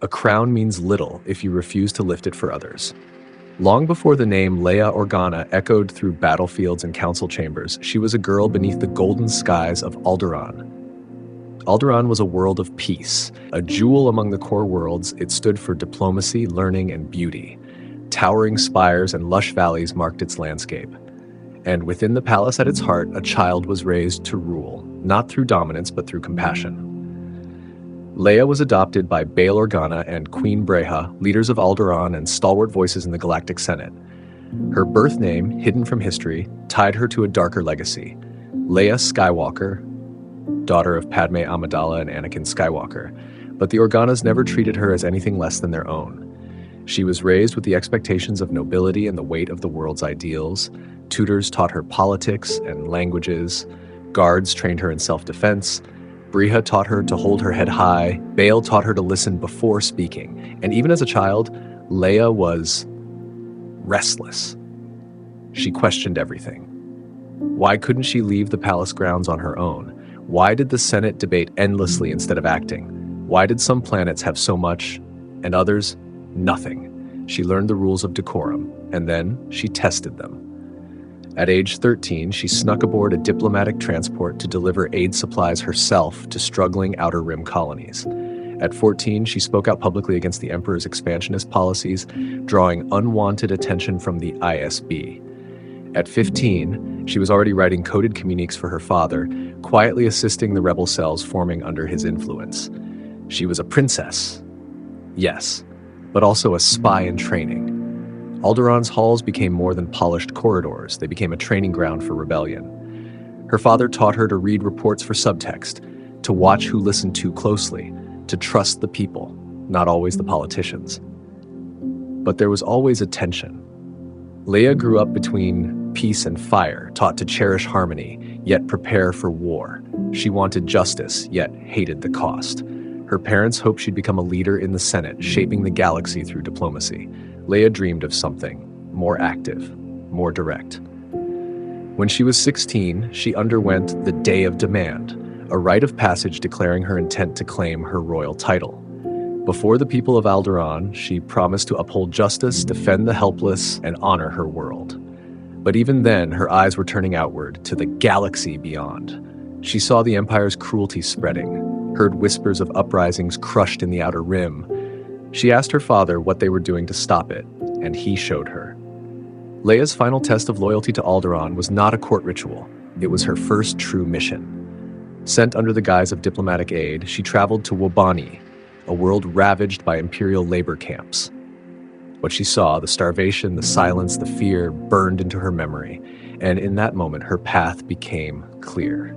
A crown means little if you refuse to lift it for others. Long before the name Leia Organa echoed through battlefields and council chambers, she was a girl beneath the golden skies of Alderaan. Alderaan was a world of peace. A jewel among the core worlds, it stood for diplomacy, learning, and beauty. Towering spires and lush valleys marked its landscape. And within the palace at its heart, a child was raised to rule, not through dominance, but through compassion. Leia was adopted by Bail Organa and Queen Breha, leaders of Alderaan and stalwart voices in the Galactic Senate. Her birth name, hidden from history, tied her to a darker legacy. Leia Skywalker, daughter of Padme Amidala and Anakin Skywalker, but the Organas never treated her as anything less than their own. She was raised with the expectations of nobility and the weight of the world's ideals. Tutors taught her politics and languages. Guards trained her in self-defense. Breha taught her to hold her head high. Bail taught her to listen before speaking. And even as a child, Leia was restless. She questioned everything. Why couldn't she leave the palace grounds on her own? Why did the Senate debate endlessly instead of acting? Why did some planets have so much and others nothing? She learned the rules of decorum, and then she tested them. At age 13, she snuck aboard a diplomatic transport to deliver aid supplies herself to struggling Outer Rim colonies. At 14, she spoke out publicly against the Emperor's expansionist policies, drawing unwanted attention from the ISB. At 15, she was already writing coded communiques for her father, quietly assisting the rebel cells forming under his influence. She was a princess, yes, but also a spy in training. Alderaan's halls became more than polished corridors. They became a training ground for rebellion. Her father taught her to read reports for subtext, to watch who listened too closely, to trust the people, not always the politicians. But there was always a tension. Leia grew up between peace and fire, taught to cherish harmony, yet prepare for war. She wanted justice, yet hated the cost. Her parents hoped she'd become a leader in the Senate, shaping the galaxy through diplomacy. Leia dreamed of something more active, more direct. When she was 16, she underwent the Day of Demand, a rite of passage declaring her intent to claim her royal title. Before the people of Alderaan, she promised to uphold justice, defend the helpless, and honor her world. But even then, her eyes were turning outward, to the galaxy beyond. She saw the Empire's cruelty spreading, heard whispers of uprisings crushed in the Outer Rim. She asked her father what they were doing to stop it, and he showed her. Leia's final test of loyalty to Alderaan was not a court ritual. It was her first true mission. Sent under the guise of diplomatic aid, she traveled to Wobani, a world ravaged by imperial labor camps. What she saw, the starvation, the silence, the fear, burned into her memory, and in that moment her path became clear.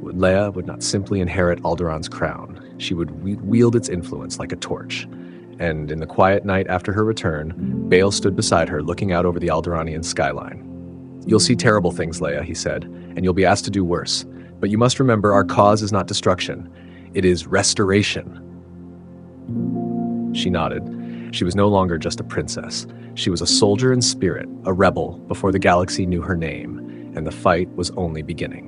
Leia would not simply inherit Alderaan's crown. She would wield its influence like a torch. And in the quiet night after her return, Bail stood beside her, looking out over the Alderaanian skyline. "You'll see terrible things, Leia," he said, "and you'll be asked to do worse. But you must remember our cause is not destruction. It is restoration." She nodded. She was no longer just a princess. She was a soldier in spirit, a rebel before the galaxy knew her name, and the fight was only beginning.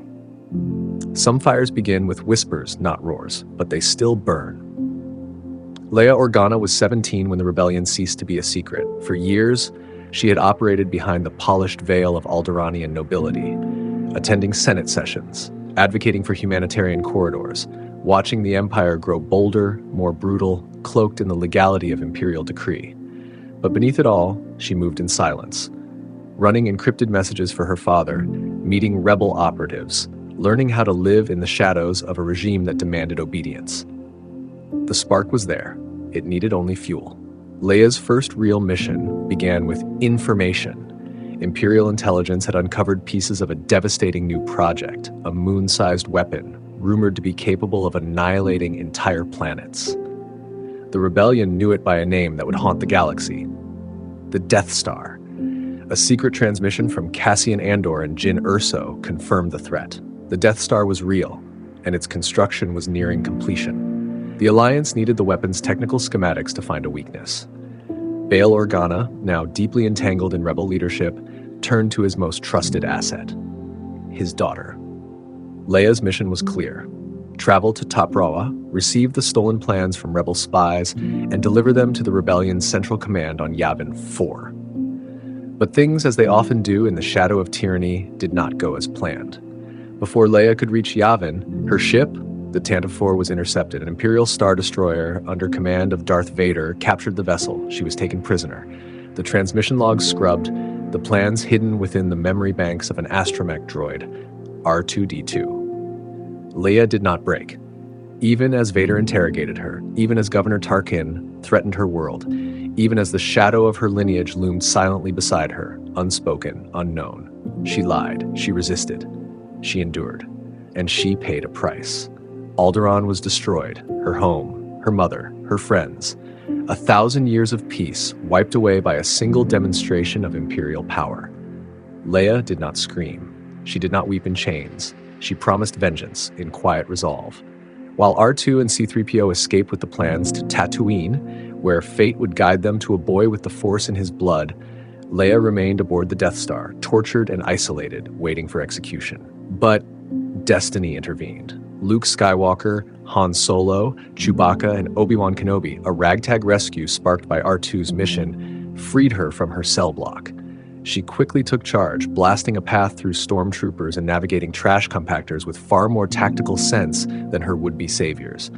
Some fires begin with whispers, not roars, but they still burn. Leia Organa was 17 when the rebellion ceased to be a secret. For years, she had operated behind the polished veil of Alderaanian nobility, attending Senate sessions, advocating for humanitarian corridors, watching the Empire grow bolder, more brutal, cloaked in the legality of imperial decree. But beneath it all, she moved in silence, running encrypted messages for her father, meeting rebel operatives, learning how to live in the shadows of a regime that demanded obedience. The spark was there. It needed only fuel. Leia's first real mission began with information. Imperial intelligence had uncovered pieces of a devastating new project, a moon-sized weapon, rumored to be capable of annihilating entire planets. The rebellion knew it by a name that would haunt the galaxy: the Death Star. A secret transmission from Cassian Andor and Jyn Erso confirmed the threat. The Death Star was real, and its construction was nearing completion. The Alliance needed the weapon's technical schematics to find a weakness. Bail Organa, now deeply entangled in rebel leadership, turned to his most trusted asset: his daughter. Leia's mission was clear: travel to Taprawa, receive the stolen plans from rebel spies, and deliver them to the rebellion's central command on Yavin 4. But things, as they often do in the shadow of tyranny, did not go as planned. Before Leia could reach Yavin, her ship, the Tantive was intercepted. An Imperial Star Destroyer under command of Darth Vader captured the vessel. She was taken prisoner. The transmission logs scrubbed, the plans hidden within the memory banks of an astromech droid, R2-D2. Leia did not break. Even as Vader interrogated her, even as Governor Tarkin threatened her world, even as the shadow of her lineage loomed silently beside her, unspoken, unknown, she lied, she resisted, she endured, and she paid a price. Alderaan was destroyed, her home, her mother, her friends. 1,000 years of peace wiped away by a single demonstration of Imperial power. Leia did not scream. She did not weep in chains. She promised vengeance in quiet resolve. While R2 and C-3PO escaped with the plans to Tatooine, where fate would guide them to a boy with the Force in his blood, Leia remained aboard the Death Star, tortured and isolated, waiting for execution. But destiny intervened. Luke Skywalker, Han Solo, Chewbacca, and Obi-Wan Kenobi, a ragtag rescue sparked by R2's mission, freed her from her cell block. She quickly took charge, blasting a path through stormtroopers and navigating trash compactors with far more tactical sense than her would-be saviors.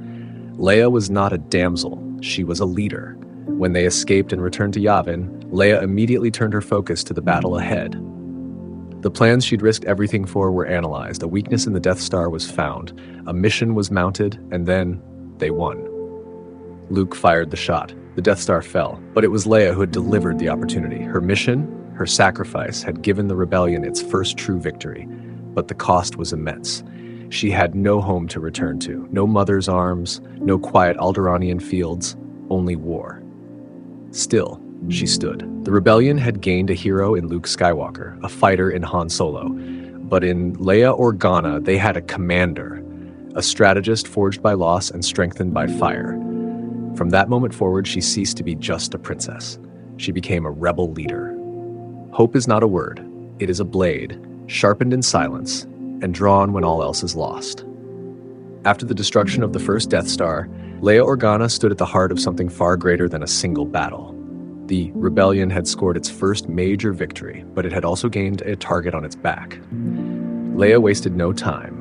Leia was not a damsel, she was a leader. When they escaped and returned to Yavin, Leia immediately turned her focus to the battle ahead. The plans she'd risked everything for were analyzed, a weakness in the Death Star was found, a mission was mounted, and then they won. Luke fired the shot. The Death Star fell, but it was Leia who had delivered the opportunity. Her mission, her sacrifice, had given the rebellion its first true victory, but the cost was immense. She had no home to return to, no mother's arms, no quiet Alderaanian fields, only war. Still, she stood. The rebellion had gained a hero in Luke Skywalker, a fighter in Han Solo, but in Leia Organa, they had a commander, a strategist forged by loss and strengthened by fire. From that moment forward, she ceased to be just a princess. She became a rebel leader. Hope is not a word. It is a blade, sharpened in silence, and drawn when all else is lost. After the destruction of the first Death Star, Leia Organa stood at the heart of something far greater than a single battle. The rebellion had scored its first major victory, but it had also gained a target on its back. Leia wasted no time.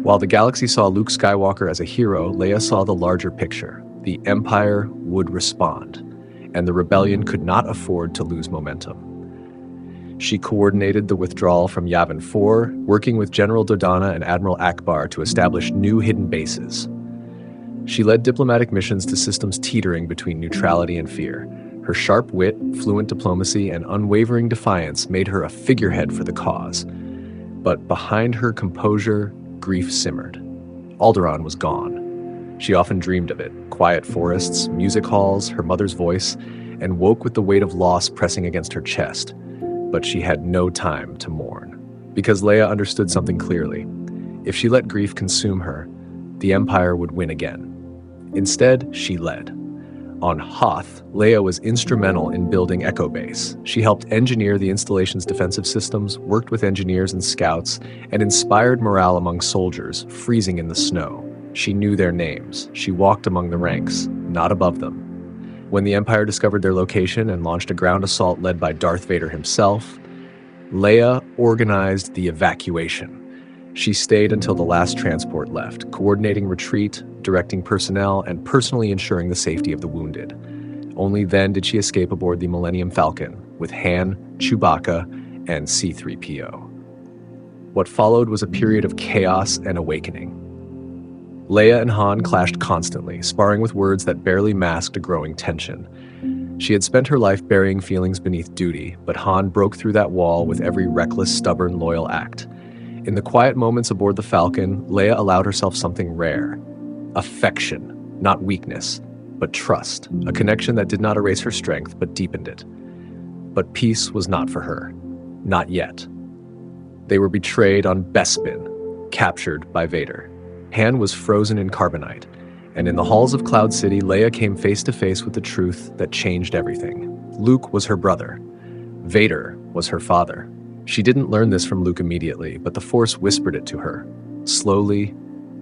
While the galaxy saw Luke Skywalker as a hero, Leia saw the larger picture. The Empire would respond, and the rebellion could not afford to lose momentum. She coordinated the withdrawal from Yavin 4, working with General Dodonna and Admiral Akbar to establish new hidden bases. She led diplomatic missions to systems teetering between neutrality and fear. Her sharp wit, fluent diplomacy, and unwavering defiance made her a figurehead for the cause. But behind her composure, grief simmered. Alderaan was gone. She often dreamed of it, quiet forests, music halls, her mother's voice, and woke with the weight of loss pressing against her chest. But she had no time to mourn, because Leia understood something clearly. If she let grief consume her, the Empire would win again. Instead, she led. On Hoth, Leia was instrumental in building Echo Base. She helped engineer the installation's defensive systems, worked with engineers and scouts, and inspired morale among soldiers, freezing in the snow. She knew their names. She walked among the ranks, not above them. When the Empire discovered their location and launched a ground assault led by Darth Vader himself, Leia organized the evacuation. She stayed until the last transport left, coordinating retreat, directing personnel, and personally ensuring the safety of the wounded. Only then did she escape aboard the Millennium Falcon with Han, Chewbacca, and C-3PO. What followed was a period of chaos and awakening. Leia and Han clashed constantly, sparring with words that barely masked a growing tension. She had spent her life burying feelings beneath duty, but Han broke through that wall with every reckless, stubborn, loyal act. In the quiet moments aboard the Falcon, Leia allowed herself something rare. Affection, not weakness, but trust, a connection that did not erase her strength, but deepened it. But peace was not for her. Not yet. They were betrayed on Bespin, captured by Vader. Han was frozen in carbonite, and in the halls of Cloud City, Leia came face to face with the truth that changed everything. Luke was her brother. Vader was her father. She didn't learn this from Luke immediately, but the Force whispered it to her, slowly,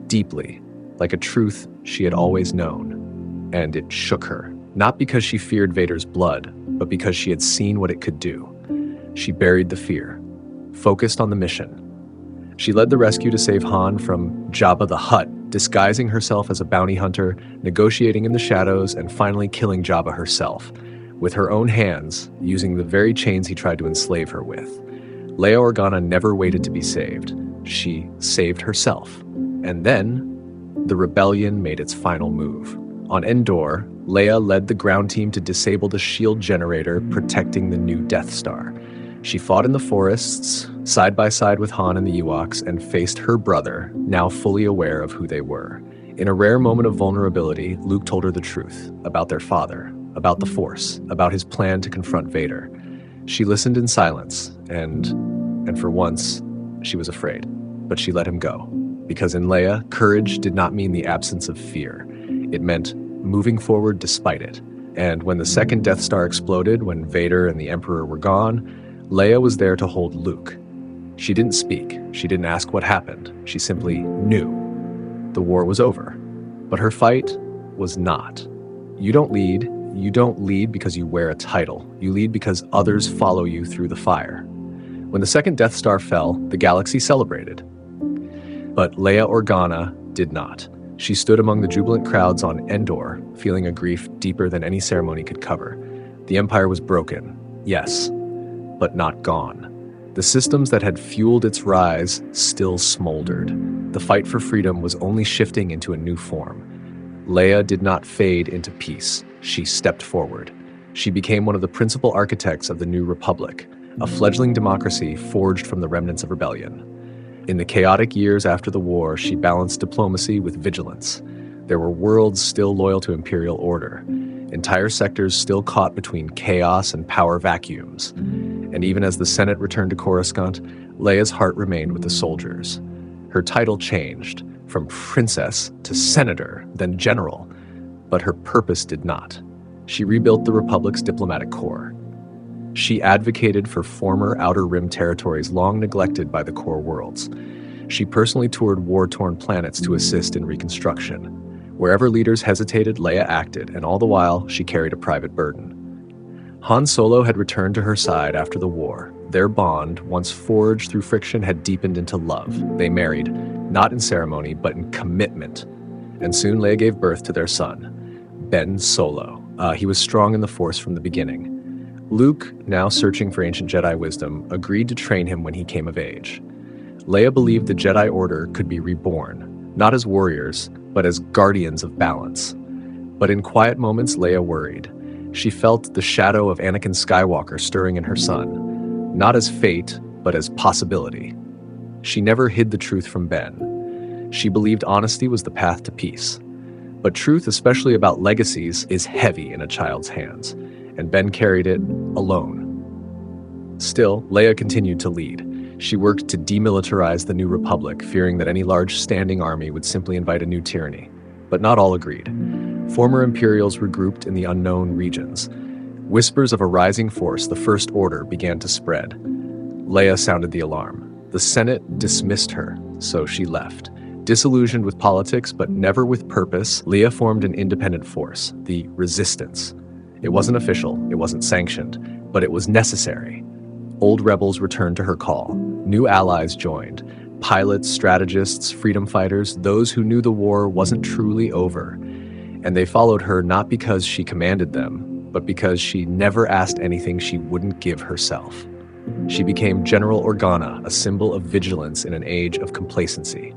deeply, like a truth she had always known. And it shook her, not because she feared Vader's blood, but because she had seen what it could do. She buried the fear, focused on the mission. She led the rescue to save Han from Jabba the Hutt, disguising herself as a bounty hunter, negotiating in the shadows, and finally killing Jabba herself, with her own hands, using the very chains he tried to enslave her with. Leia Organa never waited to be saved. She saved herself. And then, the rebellion made its final move. On Endor, Leia led the ground team to disable the shield generator protecting the new Death Star. She fought in the forests, side by side with Han and the Ewoks, and faced her brother, now fully aware of who they were. In a rare moment of vulnerability, Luke told her the truth about their father, about the Force, about his plan to confront Vader. She listened in silence, and for once, she was afraid. But she let him go, because in Leia, courage did not mean the absence of fear. It meant moving forward despite it. And when the second Death Star exploded, when Vader and the Emperor were gone, Leia was there to hold Luke. She didn't speak. She didn't ask what happened. She simply knew. The war was over. But her fight was not. You don't lead because you wear a title. You lead because others follow you through the fire. When the second Death Star fell, the galaxy celebrated. But Leia Organa did not. She stood among the jubilant crowds on Endor, feeling a grief deeper than any ceremony could cover. The Empire was broken, yes, but not gone. The systems that had fueled its rise still smoldered. The fight for freedom was only shifting into a new form. Leia did not fade into peace. She stepped forward. She became one of the principal architects of the New Republic, a fledgling democracy forged from the remnants of rebellion. In the chaotic years after the war, she balanced diplomacy with vigilance. There were worlds still loyal to imperial order, entire sectors still caught between chaos and power vacuums. And even as the Senate returned to Coruscant, Leia's heart remained with the soldiers. Her title changed, from princess to senator, then general, but her purpose did not. She rebuilt the Republic's diplomatic corps. She advocated for former Outer Rim territories long neglected by the core worlds. She personally toured war-torn planets to assist in reconstruction. Wherever leaders hesitated, Leia acted, and all the while, she carried a private burden. Han Solo had returned to her side after the war. Their bond, once forged through friction, had deepened into love. They married, not in ceremony, but in commitment. And soon Leia gave birth to their son, Ben Solo. He was strong in the Force from the beginning. Luke, now searching for ancient Jedi wisdom, agreed to train him when he came of age. Leia believed the Jedi Order could be reborn, not as warriors, but as guardians of balance. But in quiet moments, Leia worried. She felt the shadow of Anakin Skywalker stirring in her son, not as fate, but as possibility. She never hid the truth from Ben. She believed honesty was the path to peace. But truth, especially about legacies, is heavy in a child's hands, and Ben carried it alone. Still, Leia continued to lead. She worked to demilitarize the New Republic, fearing that any large standing army would simply invite a new tyranny. But not all agreed. Former Imperials regrouped in the unknown regions. Whispers of a rising force, the First Order, began to spread. Leia sounded the alarm. The Senate dismissed her, so she left. Disillusioned with politics, but never with purpose, Leia formed an independent force, the Resistance. It wasn't official, it wasn't sanctioned, but it was necessary. Old rebels returned to her call. New allies joined. Pilots, strategists, freedom fighters, those who knew the war wasn't truly over. And they followed her not because she commanded them, but because she never asked anything she wouldn't give herself. She became General Organa, a symbol of vigilance in an age of complacency.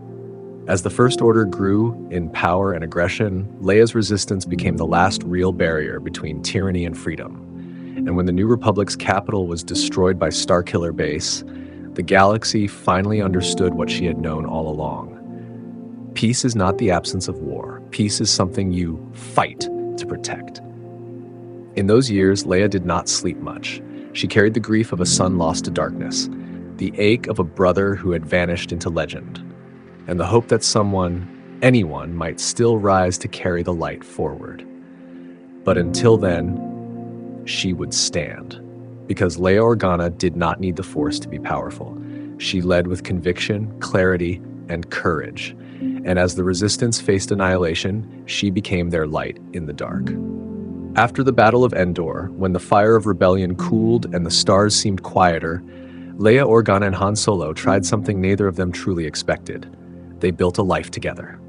As the First Order grew in power and aggression, Leia's resistance became the last real barrier between tyranny and freedom. And when the New Republic's capital was destroyed by Starkiller Base, the galaxy finally understood what she had known all along. Peace is not the absence of war. Peace is something you fight to protect. In those years, Leia did not sleep much. She carried the grief of a son lost to darkness, the ache of a brother who had vanished into legend, and the hope that anyone might still rise to carry the light forward. But until then, she would stand. Because Leia Organa did not need the Force to be powerful. She led with conviction, clarity, and courage. and as the resistance faced annihilation, she became their light in the dark. After the Battle of Endor, when the fire of rebellion cooled and the stars seemed quieter, Leia Organa and Han Solo tried something neither of them truly expected. They built a life together.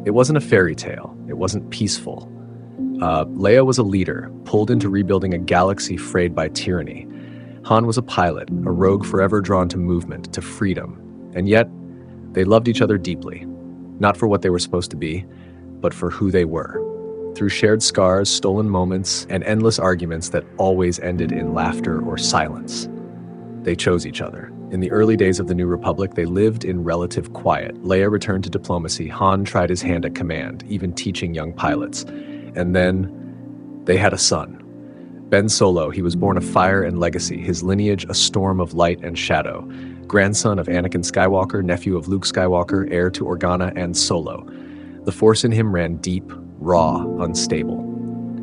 It wasn't a fairy tale. It wasn't peaceful. Leia was a leader, pulled into rebuilding a galaxy frayed by tyranny. Han was a pilot, a rogue forever drawn to movement, to freedom. And yet, they loved each other deeply. Not for what they were supposed to be, but for who they were. Through shared scars, stolen moments, and endless arguments that always ended in laughter or silence. They chose each other. In the early days of the New Republic, they lived in relative quiet. Leia returned to diplomacy. Han tried his hand at command, even teaching young pilots. And then they had a son. Ben Solo. He was born of fire and legacy, his lineage a storm of light and shadow. Grandson of Anakin Skywalker, nephew of Luke Skywalker, heir to Organa and Solo. The Force in him ran deep, raw, unstable.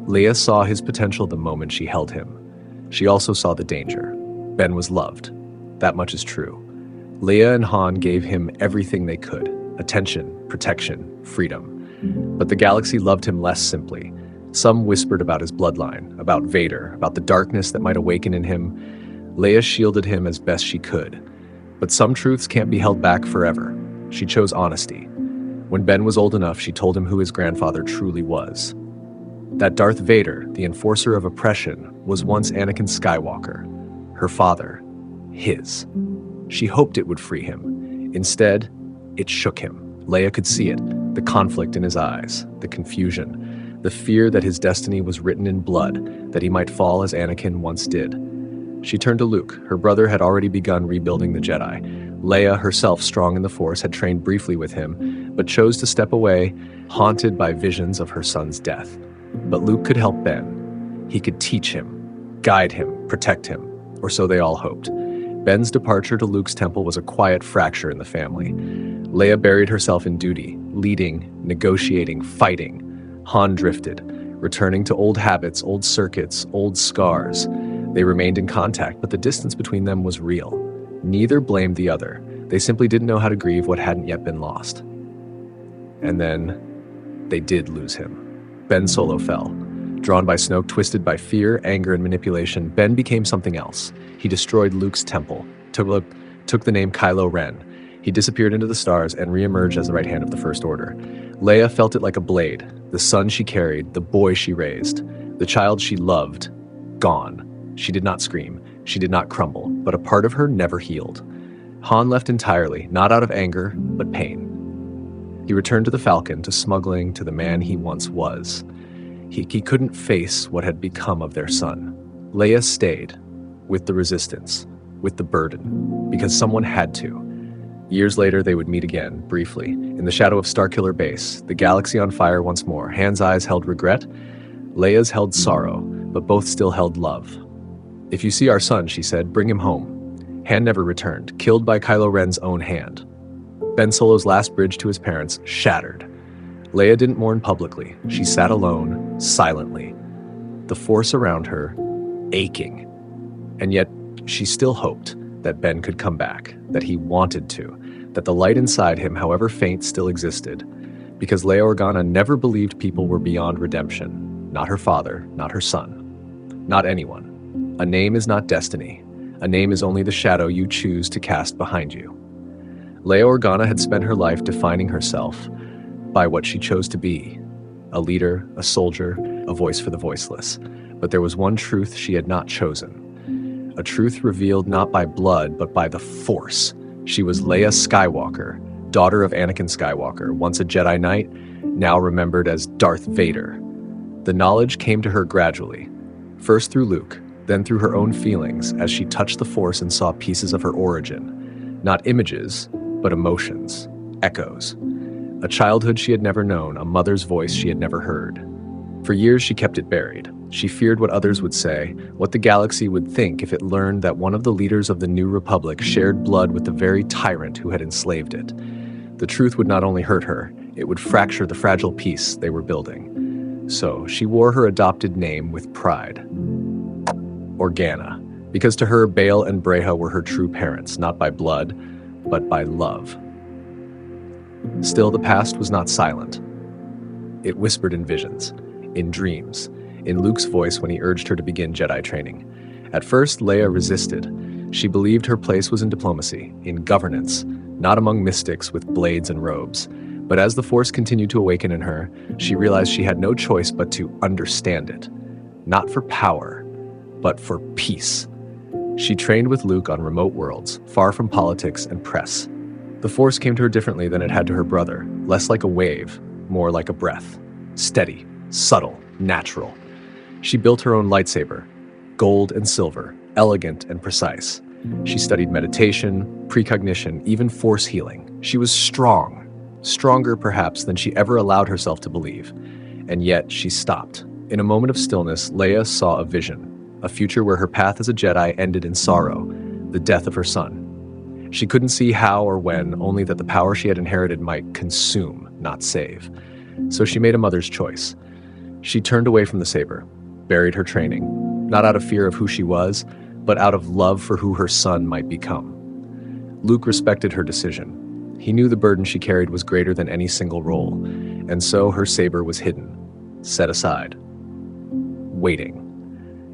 Leia saw his potential the moment she held him. She also saw the danger. Ben was loved. That much is true. Leia and Han gave him everything they could: attention, protection, freedom. But the galaxy loved him less simply. Some whispered about his bloodline, about Vader, about the darkness that might awaken in him. Leia shielded him as best she could. But some truths can't be held back forever. She chose honesty. When Ben was old enough, she told him who his grandfather truly was. That Darth Vader, the enforcer of oppression, was once Anakin Skywalker. Her father. His. She hoped it would free him. Instead, it shook him. Leia could see it. The conflict in his eyes. The confusion. The fear that his destiny was written in blood, that he might fall as Anakin once did. She turned to Luke. Her brother had already begun rebuilding the Jedi. Leia, herself strong in the Force, had trained briefly with him, but chose to step away, haunted by visions of her son's death. But Luke could help Ben. He could teach him, guide him, protect him, or so they all hoped. Ben's departure to Luke's temple was a quiet fracture in the family. Leia buried herself in duty, leading, negotiating, fighting. Han drifted, returning to old habits, old circuits, old scars. They remained in contact, but the distance between them was real. Neither blamed the other. They simply didn't know how to grieve what hadn't yet been lost. And then, they did lose him. Ben Solo fell. Drawn by Snoke, twisted by fear, anger, and manipulation, Ben became something else. He destroyed Luke's temple, took the name Kylo Ren. He disappeared into the stars and reemerged as the right hand of the First Order. Leia felt it like a blade, the son she carried, the boy she raised, the child she loved, gone. She did not scream, she did not crumble, but a part of her never healed. Han left entirely, not out of anger, but pain. He returned to the Falcon, to smuggling, to the man he once was. He couldn't face what had become of their son. Leia stayed, with the resistance, with the burden, because someone had to. Years later, they would meet again, briefly, in the shadow of Starkiller Base, the galaxy on fire once more. Han's eyes held regret, Leia's held sorrow, but both still held love. "If you see our son," she said, "bring him home." Han never returned, killed by Kylo Ren's own hand. Ben Solo's last bridge to his parents shattered. Leia didn't mourn publicly. She sat alone, silently. The Force around her, aching. And yet, she still hoped that Ben could come back, that he wanted to, that the light inside him, however faint, still existed. Because Leia Organa never believed people were beyond redemption. Not her father, not her son. Not anyone. A name is not destiny. A name is only the shadow you choose to cast behind you. Leia Organa had spent her life defining herself by what she chose to be. A leader, a soldier, a voice for the voiceless. But there was one truth she had not chosen. A truth revealed not by blood, but by the Force. She was Leia Skywalker, daughter of Anakin Skywalker, once a Jedi Knight, now remembered as Darth Vader. The knowledge came to her gradually, first through Luke, then through her own feelings as she touched the Force and saw pieces of her origin. Not images, but emotions, echoes. A childhood she had never known, a mother's voice she had never heard. For years she kept it buried. She feared what others would say, what the galaxy would think if it learned that one of the leaders of the New Republic shared blood with the very tyrant who had enslaved it. The truth would not only hurt her, it would fracture the fragile peace they were building. So she wore her adopted name with pride. Organa, because to her, Bail and Breha were her true parents, not by blood, but by love. Still, the past was not silent. It whispered in visions, in dreams, in Luke's voice when he urged her to begin Jedi training. At first, Leia resisted. She believed her place was in diplomacy, in governance, not among mystics with blades and robes. But as the Force continued to awaken in her, she realized she had no choice but to understand it. Not for power, but for peace. She trained with Luke on remote worlds, far from politics and press. The Force came to her differently than it had to her brother, less like a wave, more like a breath. Steady, subtle, natural. She built her own lightsaber, gold and silver, elegant and precise. She studied meditation, precognition, even Force healing. She was strong, stronger perhaps than she ever allowed herself to believe. And yet she stopped. In a moment of stillness, Leia saw a vision, a future where her path as a Jedi ended in sorrow, the death of her son. She couldn't see how or when, only that the power she had inherited might consume, not save. So she made a mother's choice. She turned away from the saber, buried her training, not out of fear of who she was, but out of love for who her son might become. Luke respected her decision. He knew the burden she carried was greater than any single role, and so her saber was hidden, set aside, waiting.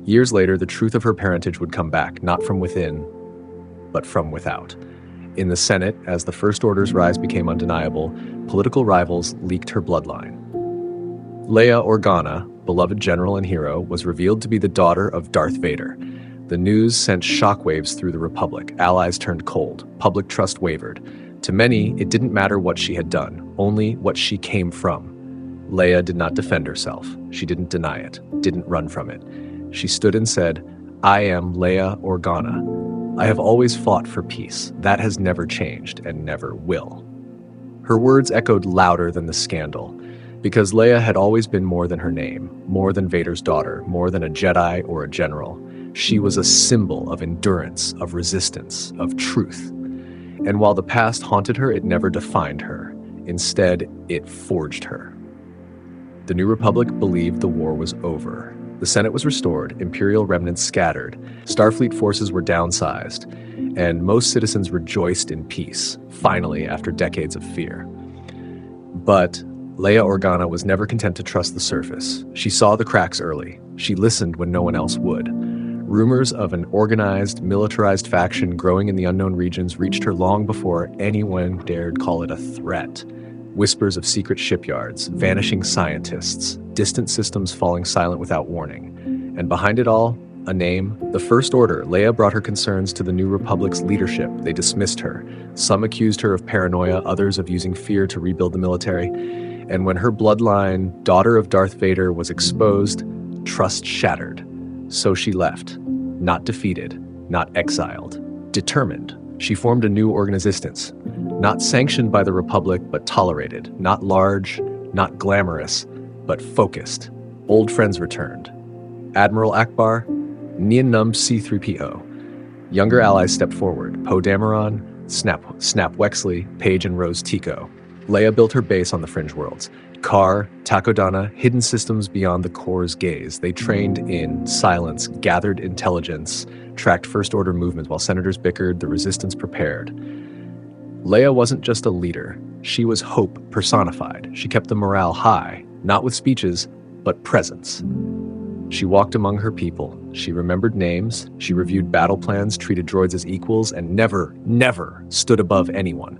Years later, the truth of her parentage would come back, not from within, but from without. In the Senate, as the First Order's rise became undeniable, political rivals leaked her bloodline. Leia Organa, beloved general and hero, was revealed to be the daughter of Darth Vader. The news sent shockwaves through the Republic. Allies turned cold. Public trust wavered. To many, it didn't matter what she had done, only what she came from. Leia did not defend herself. She didn't deny it, didn't run from it. She stood and said, "I am Leia Organa. I have always fought for peace. That has never changed and never will." Her words echoed louder than the scandal, because Leia had always been more than her name, more than Vader's daughter, more than a Jedi or a general. She was a symbol of endurance, of resistance, of truth. And while the past haunted her, it never defined her. Instead, it forged her. The New Republic believed the war was over. The Senate was restored, Imperial remnants scattered, Starfleet forces were downsized, and most citizens rejoiced in peace, finally, after decades of fear. But Leia Organa was never content to trust the surface. She saw the cracks early. She listened when no one else would. Rumors of an organized, militarized faction growing in the unknown regions reached her long before anyone dared call it a threat. Whispers of secret shipyards, vanishing scientists, distant systems falling silent without warning. And behind it all, a name, the First Order. Leia brought her concerns to the New Republic's leadership. They dismissed her. Some accused her of paranoia, others of using fear to rebuild the military. And when her bloodline, daughter of Darth Vader, was exposed, trust shattered. So she left, not defeated, not exiled, determined. She formed a new organization, not sanctioned by the Republic, but tolerated, not large, not glamorous, but focused. Old friends returned. Admiral Akbar, Nien Nunb C-3PO. Younger allies stepped forward, Poe Dameron, Snap Wexley, Paige and Rose Tico. Leia built her base on the fringe worlds. Kar, Takodana, hidden systems beyond the core's gaze. They trained in silence, gathered intelligence, tracked First Order movements while senators bickered, the resistance prepared. Leia wasn't just a leader. She was hope personified. She kept the morale high, not with speeches, but presence. She walked among her people. She remembered names. She reviewed battle plans, treated droids as equals, and never, never stood above anyone.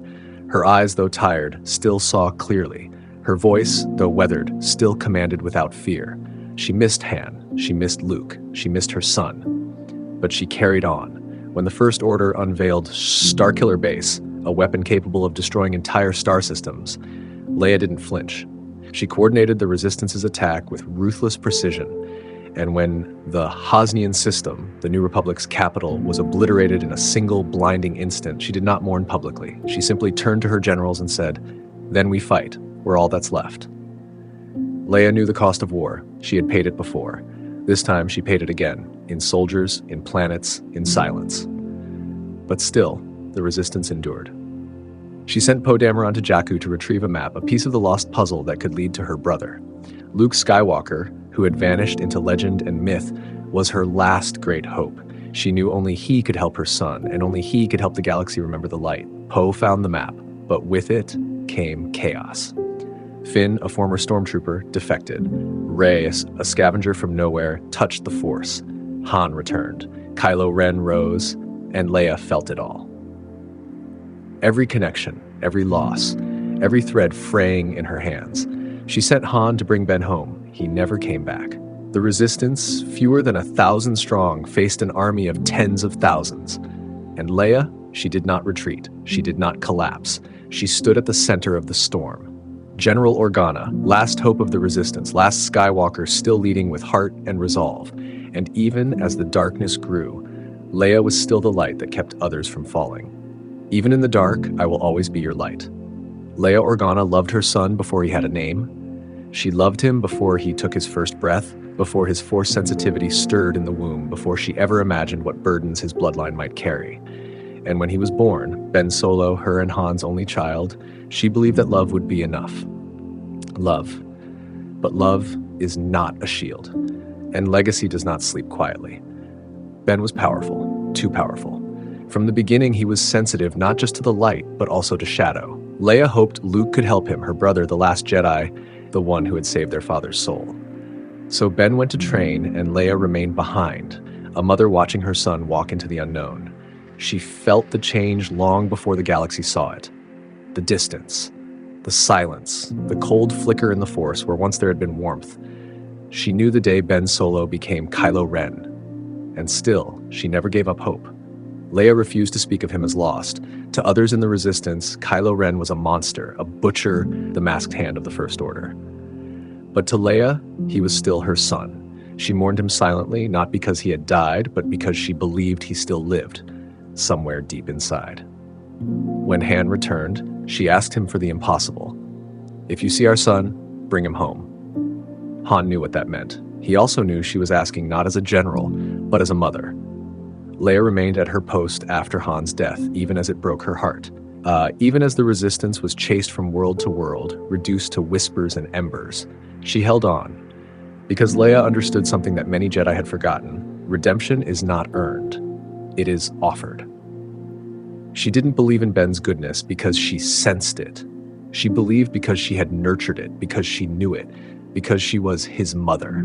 Her eyes, though tired, still saw clearly. Her voice, though weathered, still commanded without fear. She missed Han. She missed Luke. She missed her son. But she carried on. When the First Order unveiled Starkiller Base, a weapon capable of destroying entire star systems, Leia didn't flinch. She coordinated the Resistance's attack with ruthless precision. And when the Hosnian system, the New Republic's capital, was obliterated in a single blinding instant, she did not mourn publicly. She simply turned to her generals and said, "Then we fight. We're all that's left." Leia knew the cost of war. She had paid it before. This time she paid it again, in soldiers, in planets, in silence. But still, the Resistance endured. She sent Poe Dameron to Jakku to retrieve a map, a piece of the lost puzzle that could lead to her brother. Luke Skywalker, who had vanished into legend and myth, was her last great hope. She knew only he could help her son, and only he could help the galaxy remember the light. Poe found the map, but with it came chaos. Finn, a former stormtrooper, defected. Rey, a scavenger from nowhere, touched the Force. Han returned. Kylo Ren rose, and Leia felt it all. Every connection, every loss, every thread fraying in her hands. She sent Han to bring Ben home. He never came back. The Resistance, fewer than 1,000 strong, faced an army of tens of thousands. And Leia, she did not retreat. She did not collapse. She stood at the center of the storm. General Organa, last hope of the Resistance, last Skywalker still leading with heart and resolve. And even as the darkness grew, Leia was still the light that kept others from falling. Even in the dark, I will always be your light. Leia Organa loved her son before he had a name. She loved him before he took his first breath, before his Force sensitivity stirred in the womb, before she ever imagined what burdens his bloodline might carry. And when he was born, Ben Solo, her and Han's only child, she believed that love would be enough. Love. But love is not a shield, and legacy does not sleep quietly. Ben was powerful, too powerful. From the beginning, he was sensitive not just to the light, but also to shadow. Leia hoped Luke could help him, her brother, the last Jedi, the one who had saved their father's soul. So Ben went to train, and Leia remained behind, a mother watching her son walk into the unknown. She felt the change long before the galaxy saw it. The distance, the silence, the cold flicker in the Force where once there had been warmth. She knew the day Ben Solo became Kylo Ren. And still, she never gave up hope. Leia refused to speak of him as lost. To others in the Resistance, Kylo Ren was a monster, a butcher, the masked hand of the First Order. But to Leia, he was still her son. She mourned him silently, not because he had died, but because she believed he still lived, somewhere deep inside. When Han returned, she asked him for the impossible. If you see our son, bring him home. Han knew what that meant. He also knew she was asking not as a general, but as a mother. Leia remained at her post after Han's death, even as it broke her heart. Even as the Resistance was chased from world to world, reduced to whispers and embers, she held on. Because Leia understood something that many Jedi had forgotten. Redemption is not earned. It is offered. She didn't believe in Ben's goodness because she sensed it. She believed because she had nurtured it, because she knew it, because she was his mother.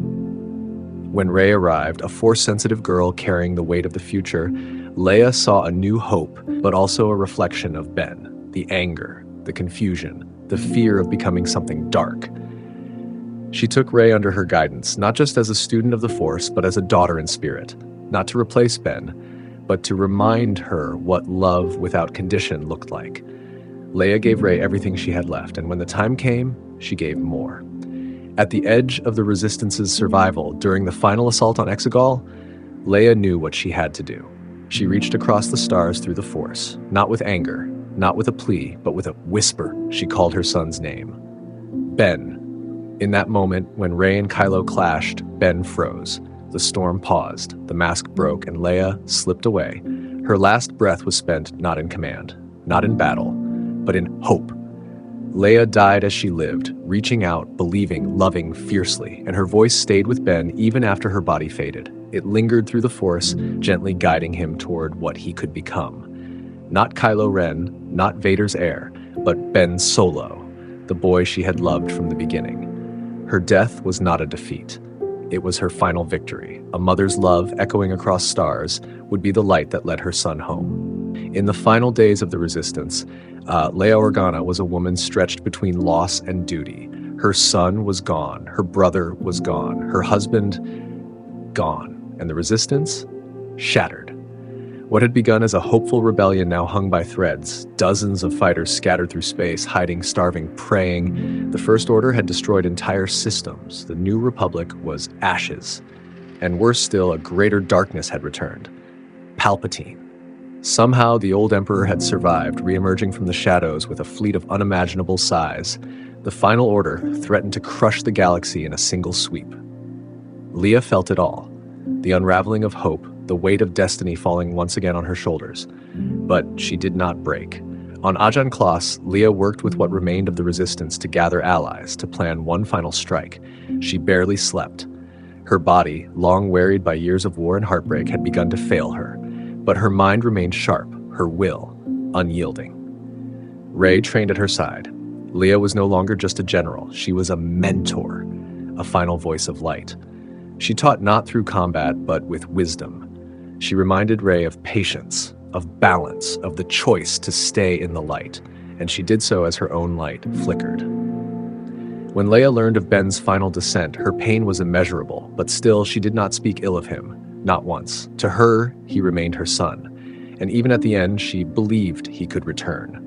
When Rey arrived, a Force-sensitive girl carrying the weight of the future, Leia saw a new hope, but also a reflection of Ben, the anger, the confusion, the fear of becoming something dark. She took Rey under her guidance, not just as a student of the Force, but as a daughter in spirit, not to replace Ben, but to remind her what love without condition looked like. Leia gave Rey everything she had left, and when the time came, she gave more. At the edge of the Resistance's survival, during the final assault on Exegol, Leia knew what she had to do. She reached across the stars through the Force, not with anger, not with a plea, but with a whisper. She called her son's name. Ben. In that moment, when Rey and Kylo clashed, Ben froze. The storm paused, the mask broke, and Leia slipped away. Her last breath was spent not in command, not in battle, but in hope. Leia died as she lived, reaching out, believing, loving fiercely, and her voice stayed with Ben even after her body faded. It lingered through the Force, gently guiding him toward what he could become. Not Kylo Ren, not Vader's heir, but Ben Solo, the boy she had loved from the beginning. Her death was not a defeat. It was her final victory. A mother's love, echoing across stars, would be the light that led her son home. In the final days of the Resistance, Leia Organa was a woman stretched between loss and duty. Her son was gone. Her brother was gone. Her husband, gone. And the Resistance, shattered. What had begun as a hopeful rebellion now hung by threads, dozens of fighters scattered through space, hiding, starving, praying. The First Order had destroyed entire systems. The New Republic was ashes. And worse still, a greater darkness had returned. Palpatine. Somehow the old Emperor had survived, re-emerging from the shadows with a fleet of unimaginable size. The Final Order threatened to crush the galaxy in a single sweep. Leia felt it all. The unraveling of hope, the weight of destiny falling once again on her shoulders. But she did not break. On Ajan Kloss, Leia worked with what remained of the Resistance to gather allies, to plan one final strike. She barely slept. Her body, long wearied by years of war and heartbreak, had begun to fail her. But her mind remained sharp, her will unyielding. Rey trained at her side. Leia was no longer just a general. She was a mentor, a final voice of light. She taught not through combat, but with wisdom. She reminded Rey of patience, of balance, of the choice to stay in the light, and she did so as her own light flickered. When Leia learned of Ben's final descent, her pain was immeasurable, but still she did not speak ill of him, not once. To her, he remained her son, and even at the end, she believed he could return.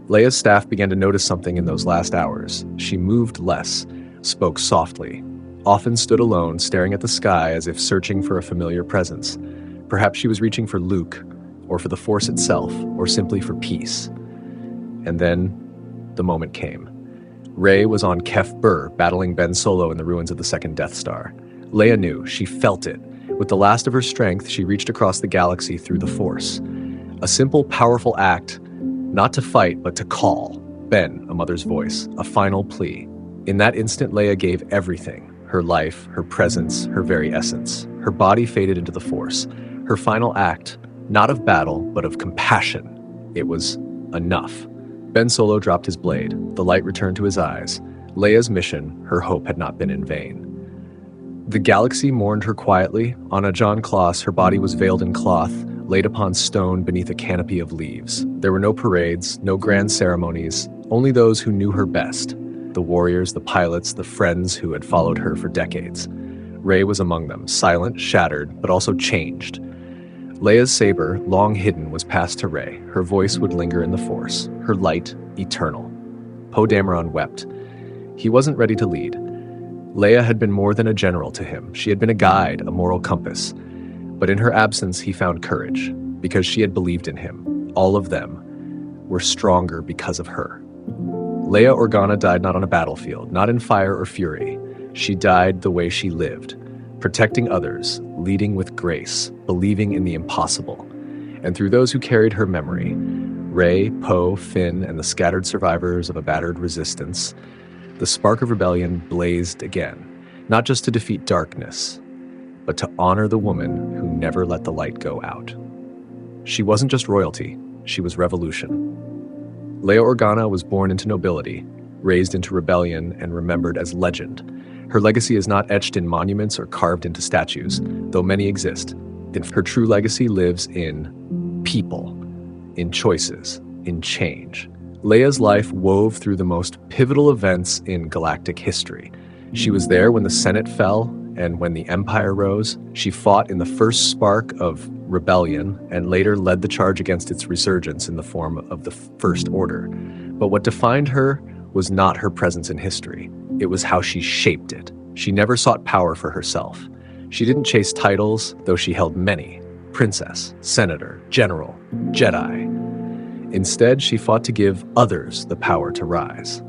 Leia's staff began to notice something in those last hours. She moved less, spoke softly, often stood alone, staring at the sky as if searching for a familiar presence. Perhaps she was reaching for Luke, or for the Force itself, or simply for peace. And then, the moment came. Rey was on Kef Bir, battling Ben Solo in the ruins of the second Death Star. Leia knew, she felt it. With the last of her strength, she reached across the galaxy through the Force. A simple, powerful act, not to fight, but to call. Ben, a mother's voice, a final plea. In that instant, Leia gave everything. Her life, her presence, her very essence. Her body faded into the Force. Her final act, not of battle, but of compassion. It was enough. Ben Solo dropped his blade. The light returned to his eyes. Leia's mission, her hope had not been in vain. The galaxy mourned her quietly. On a John Kloss, her body was veiled in cloth, laid upon stone beneath a canopy of leaves. There were no parades, no grand ceremonies, only those who knew her best. The warriors, the pilots, the friends who had followed her for decades. Rey was among them, silent, shattered, but also changed. Leia's saber, long hidden, was passed to Rey. Her voice would linger in the Force, her light eternal. Poe Dameron wept. He wasn't ready to lead. Leia had been more than a general to him. She had been a guide, a moral compass. But in her absence, he found courage, because she had believed in him. All of them were stronger because of her. Leia Organa died not on a battlefield, not in fire or fury. She died the way she lived, protecting others, leading with grace, believing in the impossible. And through those who carried her memory, Rey, Poe, Finn, and the scattered survivors of a battered resistance, the spark of rebellion blazed again, not just to defeat darkness, but to honor the woman who never let the light go out. She wasn't just royalty, she was revolution. Leia Organa was born into nobility, raised into rebellion, and remembered as legend. Her legacy is not etched in monuments or carved into statues, though many exist. Her true legacy lives in people, in choices, in change. Leia's life wove through the most pivotal events in galactic history. She was there when the Senate fell and when the Empire rose. She fought in the first spark of rebellion and later led the charge against its resurgence in the form of the First Order. But what defined her was not her presence in history. It was how she shaped it. She never sought power for herself. She didn't chase titles, though she held many: princess, senator, general, Jedi. Instead, she fought to give others the power to rise.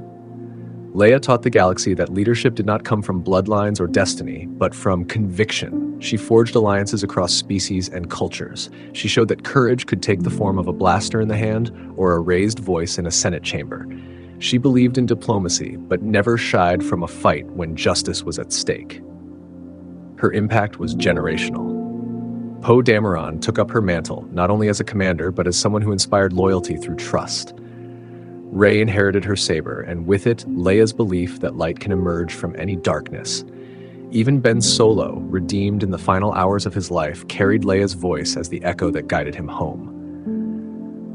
Leia taught the galaxy that leadership did not come from bloodlines or destiny, but from conviction. She forged alliances across species and cultures. She showed that courage could take the form of a blaster in the hand or a raised voice in a Senate chamber. She believed in diplomacy, but never shied from a fight when justice was at stake. Her impact was generational. Poe Dameron took up her mantle, not only as a commander, but as someone who inspired loyalty through trust. Rey inherited her saber, and with it, Leia's belief that light can emerge from any darkness. Even Ben Solo, redeemed in the final hours of his life, carried Leia's voice as the echo that guided him home.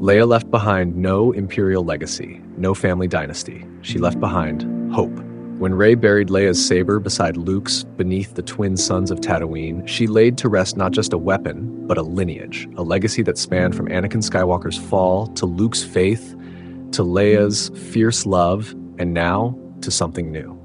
Leia left behind no imperial legacy, no family dynasty. She left behind hope. When Rey buried Leia's saber beside Luke's beneath the twin suns of Tatooine, she laid to rest not just a weapon, but a lineage, a legacy that spanned from Anakin Skywalker's fall to Luke's faith, to Leia's fierce love, and now to something new.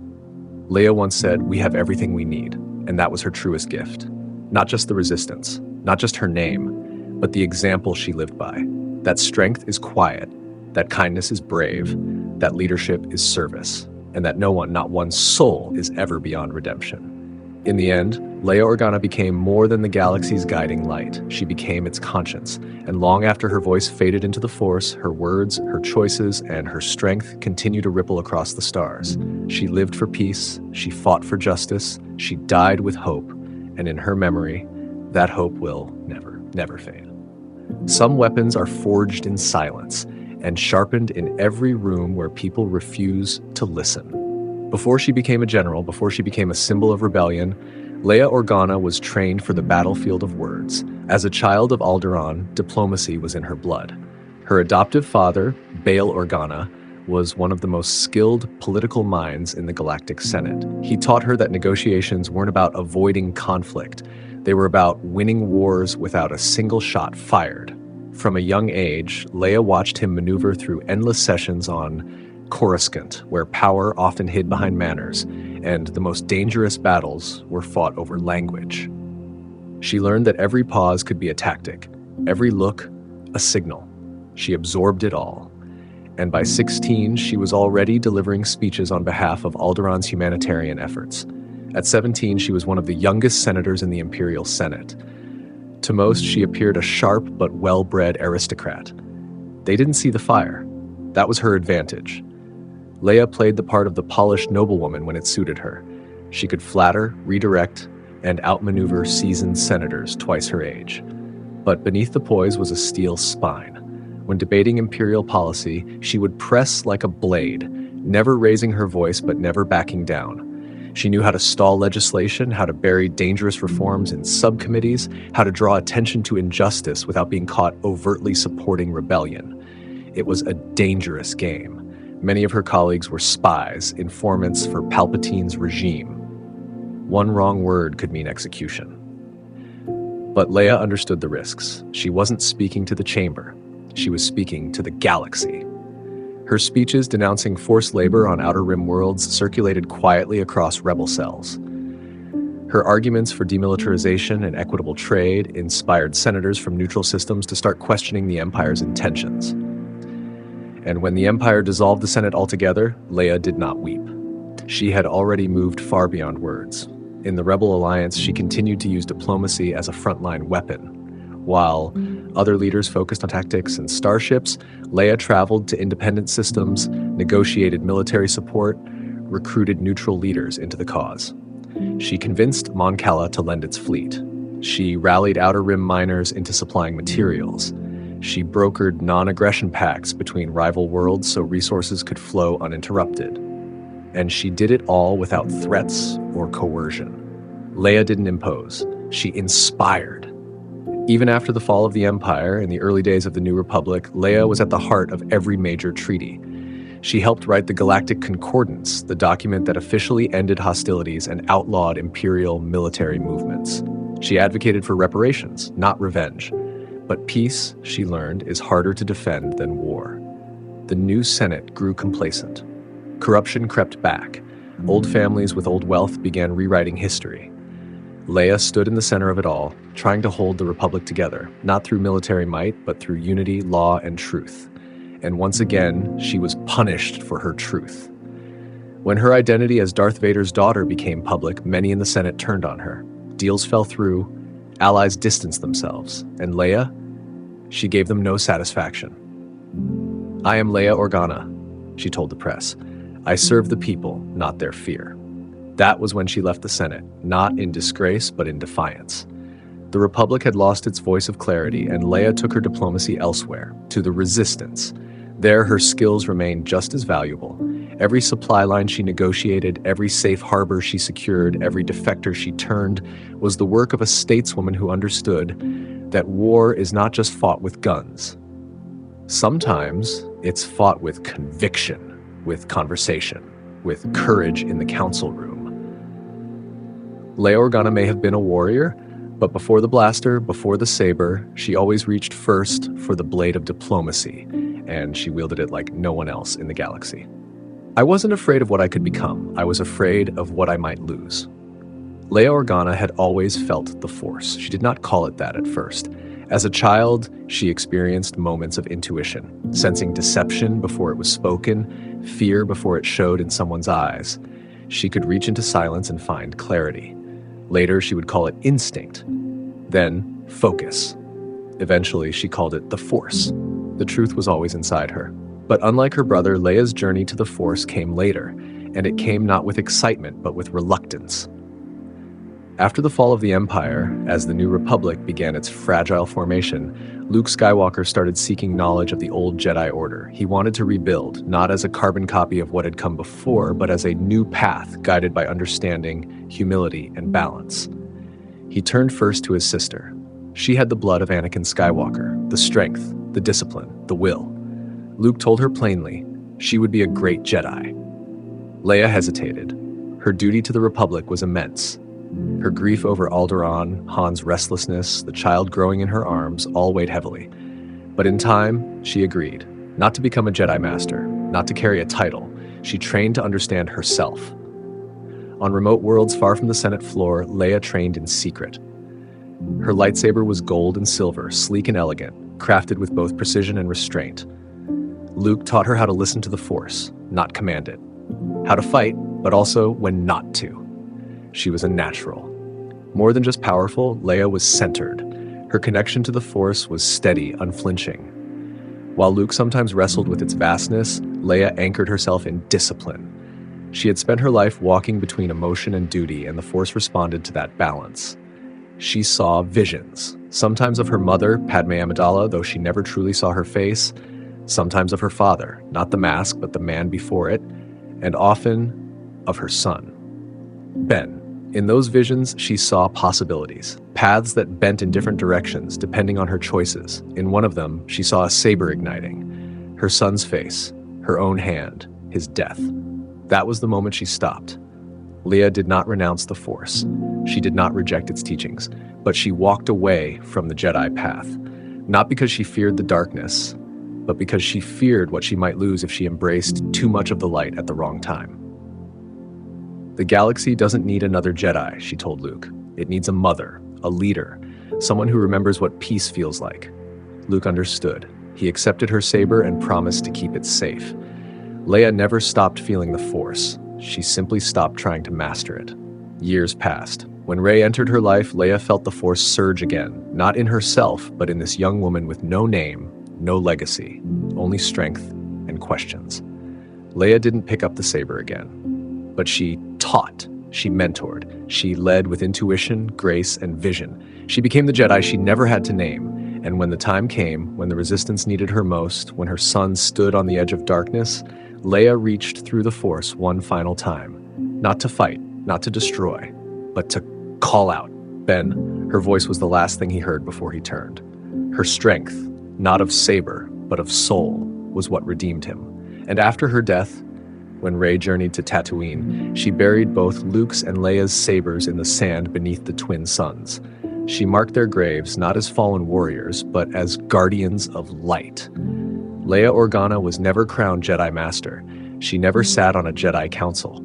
Leia once said, "We have everything we need," and that was her truest gift. Not just the resistance, not just her name, but the example she lived by. That strength is quiet, that kindness is brave, that leadership is service, and that no one, not one soul, is ever beyond redemption. In the end, Leia Organa became more than the galaxy's guiding light. She became its conscience, and long after her voice faded into the Force, her words, her choices, and her strength continue to ripple across the stars. She lived for peace, she fought for justice, she died with hope, and in her memory, that hope will never fade. Some weapons are forged in silence, and sharpened in every room where people refuse to listen. Before she became a general, before she became a symbol of rebellion, Leia Organa was trained for the battlefield of words. As a child of Alderaan, diplomacy was in her blood. Her adoptive father, Bail Organa, was one of the most skilled political minds in the Galactic Senate. He taught her that negotiations weren't about avoiding conflict. They were about winning wars without a single shot fired. From a young age, Leia watched him maneuver through endless sessions on Coruscant, where power often hid behind manners, and the most dangerous battles were fought over language. She learned that every pause could be a tactic, every look a signal. She absorbed it all. And by 16, she was already delivering speeches on behalf of Alderaan's humanitarian efforts. At 17, she was one of the youngest senators in the Imperial Senate. To most, she appeared a sharp but well-bred aristocrat. They didn't see the fire. That was her advantage. Leia played the part of the polished noblewoman when it suited her. She could flatter, redirect, and outmaneuver seasoned senators twice her age. But beneath the poise was a steel spine. When debating imperial policy, she would press like a blade, never raising her voice but never backing down. She knew how to stall legislation, how to bury dangerous reforms in subcommittees, how to draw attention to injustice without being caught overtly supporting rebellion. It was a dangerous game. Many of her colleagues were spies, informants for Palpatine's regime. One wrong word could mean execution. But Leia understood the risks. She wasn't speaking to the chamber. She was speaking to the galaxy. Her speeches denouncing forced labor on Outer Rim worlds circulated quietly across rebel cells. Her arguments for demilitarization and equitable trade inspired senators from neutral systems to start questioning the Empire's intentions. And when the Empire dissolved the Senate altogether, Leia did not weep. She had already moved far beyond words. In the Rebel Alliance, she continued to use diplomacy as a frontline weapon. While other leaders focused on tactics and starships, Leia traveled to independent systems, negotiated military support, recruited neutral leaders into the cause. She convinced Mon Cala to lend its fleet. She rallied Outer Rim miners into supplying materials. She brokered non-aggression pacts between rival worlds so resources could flow uninterrupted. And she did it all without threats or coercion. Leia didn't impose. She inspired. Even after the fall of the Empire in the early days of the New Republic, Leia was at the heart of every major treaty. She helped write the Galactic Concordance, the document that officially ended hostilities and outlawed Imperial military movements. She advocated for reparations, not revenge. But peace, she learned, is harder to defend than war. The new Senate grew complacent. Corruption crept back. Old families with old wealth began rewriting history. Leia stood in the center of it all, trying to hold the Republic together, not through military might, but through unity, law, and truth. And once again, she was punished for her truth. When her identity as Darth Vader's daughter became public, many in the Senate turned on her. Deals fell through, allies distanced themselves, and Leia, she gave them no satisfaction. "I am Leia Organa," she told the press. "I serve the people, not their fear." That was when she left the Senate, not in disgrace, but in defiance. The Republic had lost its voice of clarity, and Leia took her diplomacy elsewhere, to the Resistance. There, her skills remained just as valuable. Every supply line she negotiated, every safe harbor she secured, every defector she turned, was the work of a stateswoman who understood that war is not just fought with guns. Sometimes it's fought with conviction, with conversation, with courage in the council room. Leia Organa may have been a warrior, but before the blaster, before the saber, she always reached first for the blade of diplomacy, and she wielded it like no one else in the galaxy. I wasn't afraid of what I could become. I was afraid of what I might lose. Leia Organa had always felt the Force. She did not call it that at first. As a child, she experienced moments of intuition, sensing deception before it was spoken, fear before it showed in someone's eyes. She could reach into silence and find clarity. Later, she would call it instinct. Then, focus. Eventually, she called it the Force. The truth was always inside her. But unlike her brother, Leia's journey to the Force came later, and it came not with excitement, but with reluctance. After the fall of the Empire, as the New Republic began its fragile formation, Luke Skywalker started seeking knowledge of the old Jedi Order. He wanted to rebuild, not as a carbon copy of what had come before, but as a new path guided by understanding, humility, and balance. He turned first to his sister. She had the blood of Anakin Skywalker, the strength, the discipline, the will. Luke told her plainly, she would be a great Jedi. Leia hesitated. Her duty to the Republic was immense. Her grief over Alderaan, Han's restlessness, the child growing in her arms, all weighed heavily. But in time, she agreed, not to become a Jedi Master, not to carry a title. She trained to understand herself. On remote worlds far from the Senate floor, Leia trained in secret. Her lightsaber was gold and silver, sleek and elegant, crafted with both precision and restraint. Luke taught her how to listen to the Force, not command it. How to fight, but also when not to. She was a natural. More than just powerful, Leia was centered. Her connection to the Force was steady, unflinching. While Luke sometimes wrestled with its vastness, Leia anchored herself in discipline. She had spent her life walking between emotion and duty, and the Force responded to that balance. She saw visions, sometimes of her mother, Padme Amidala, though she never truly saw her face, sometimes of her father, not the mask, but the man before it, and often of her son, Ben. In those visions, she saw possibilities, paths that bent in different directions depending on her choices. In one of them, she saw a saber igniting, her son's face, her own hand, his death. That was the moment she stopped. Leia did not renounce the Force. She did not reject its teachings, but she walked away from the Jedi path, not because she feared the darkness, but because she feared what she might lose if she embraced too much of the light at the wrong time. The galaxy doesn't need another Jedi, she told Luke. It needs a mother, a leader, someone who remembers what peace feels like. Luke understood. He accepted her saber and promised to keep it safe. Leia never stopped feeling the Force. She simply stopped trying to master it. Years passed. When Rey entered her life, Leia felt the Force surge again, not in herself, but in this young woman with no name, no legacy, only strength and questions. Leia didn't pick up the saber again, but she taught, she mentored, she led with intuition, grace, and vision. She became the Jedi she never had to name, and when the time came, when the Resistance needed her most, when her son stood on the edge of darkness, Leia reached through the Force one final time, not to fight, not to destroy, but to call out. Ben, her voice was the last thing he heard before he turned. Her strength, not of saber, but of soul, was what redeemed him. And after her death, when Rey journeyed to Tatooine, she buried both Luke's and Leia's sabers in the sand beneath the twin suns. She marked their graves not as fallen warriors, but as guardians of light. Leia Organa was never crowned Jedi Master. She never sat on a Jedi council,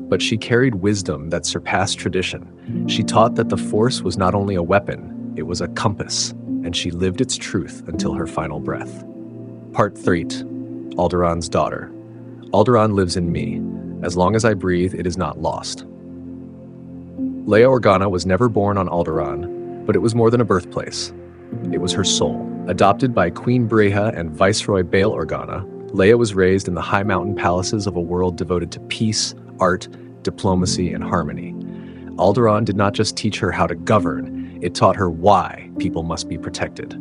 but she carried wisdom that surpassed tradition. She taught that the Force was not only a weapon, it was a compass, and she lived its truth until her final breath. Part 3. Alderaan's daughter. Alderaan lives in me. As long as I breathe, it is not lost. Leia Organa was never born on Alderaan, but it was more than a birthplace. It was her soul. Adopted by Queen Breha and Viceroy Bail Organa, Leia was raised in the high mountain palaces of a world devoted to peace, art, diplomacy, and harmony. Alderaan did not just teach her how to govern, it taught her why people must be protected.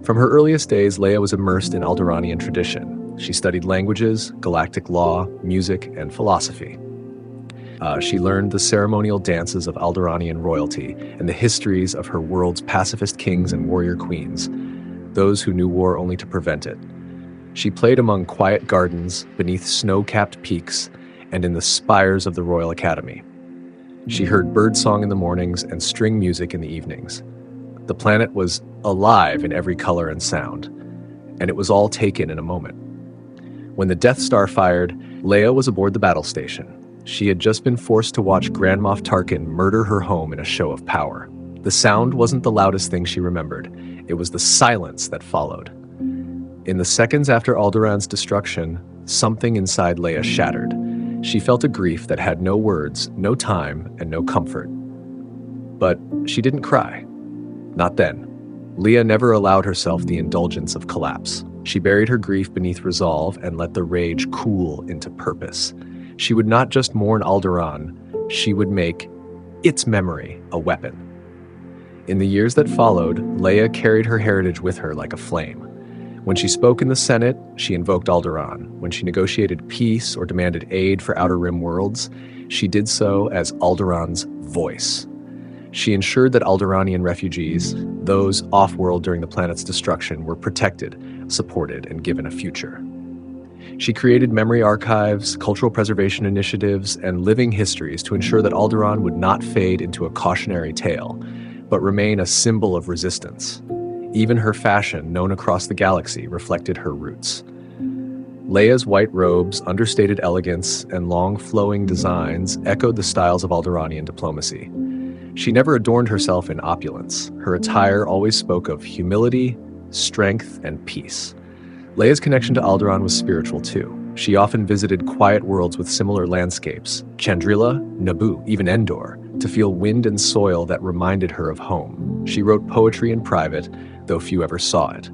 From her earliest days, Leia was immersed in Alderaanian tradition. She studied languages, galactic law, music, and philosophy. She learned the ceremonial dances of Alderaanian royalty and the histories of her world's pacifist kings and warrior queens, those who knew war only to prevent it. She played among quiet gardens, beneath snow-capped peaks, and in the spires of the Royal Academy. She heard birdsong in the mornings and string music in the evenings. The planet was alive in every color and sound, and it was all taken in a moment. When the Death Star fired, Leia was aboard the battle station. She had just been forced to watch Grand Moff Tarkin murder her home in a show of power. The sound wasn't the loudest thing she remembered. It was the silence that followed. In the seconds after Alderaan's destruction, something inside Leia shattered. She felt a grief that had no words, no time, and no comfort. But she didn't cry. Not then. Leia never allowed herself the indulgence of collapse. She buried her grief beneath resolve and let the rage cool into purpose. She would not just mourn Alderaan, she would make its memory a weapon. In the years that followed, Leia carried her heritage with her like a flame. When she spoke in the Senate, she invoked Alderaan. When she negotiated peace or demanded aid for Outer Rim worlds, she did so as Alderaan's voice. She ensured that Alderaanian refugees, those off-world during the planet's destruction, were protected, supported, and given a future. She created memory archives, cultural preservation initiatives, and living histories to ensure that Alderaan would not fade into a cautionary tale, but remain a symbol of resistance. Even her fashion, known across the galaxy, reflected her roots. Leia's white robes, understated elegance, and long flowing designs echoed the styles of Alderaanian diplomacy. She never adorned herself in opulence. Her attire always spoke of humility, strength, and peace. Leia's connection to Alderaan was spiritual too. She often visited quiet worlds with similar landscapes, Chandrila, Naboo, even Endor, to feel wind and soil that reminded her of home. She wrote poetry in private, though few ever saw it.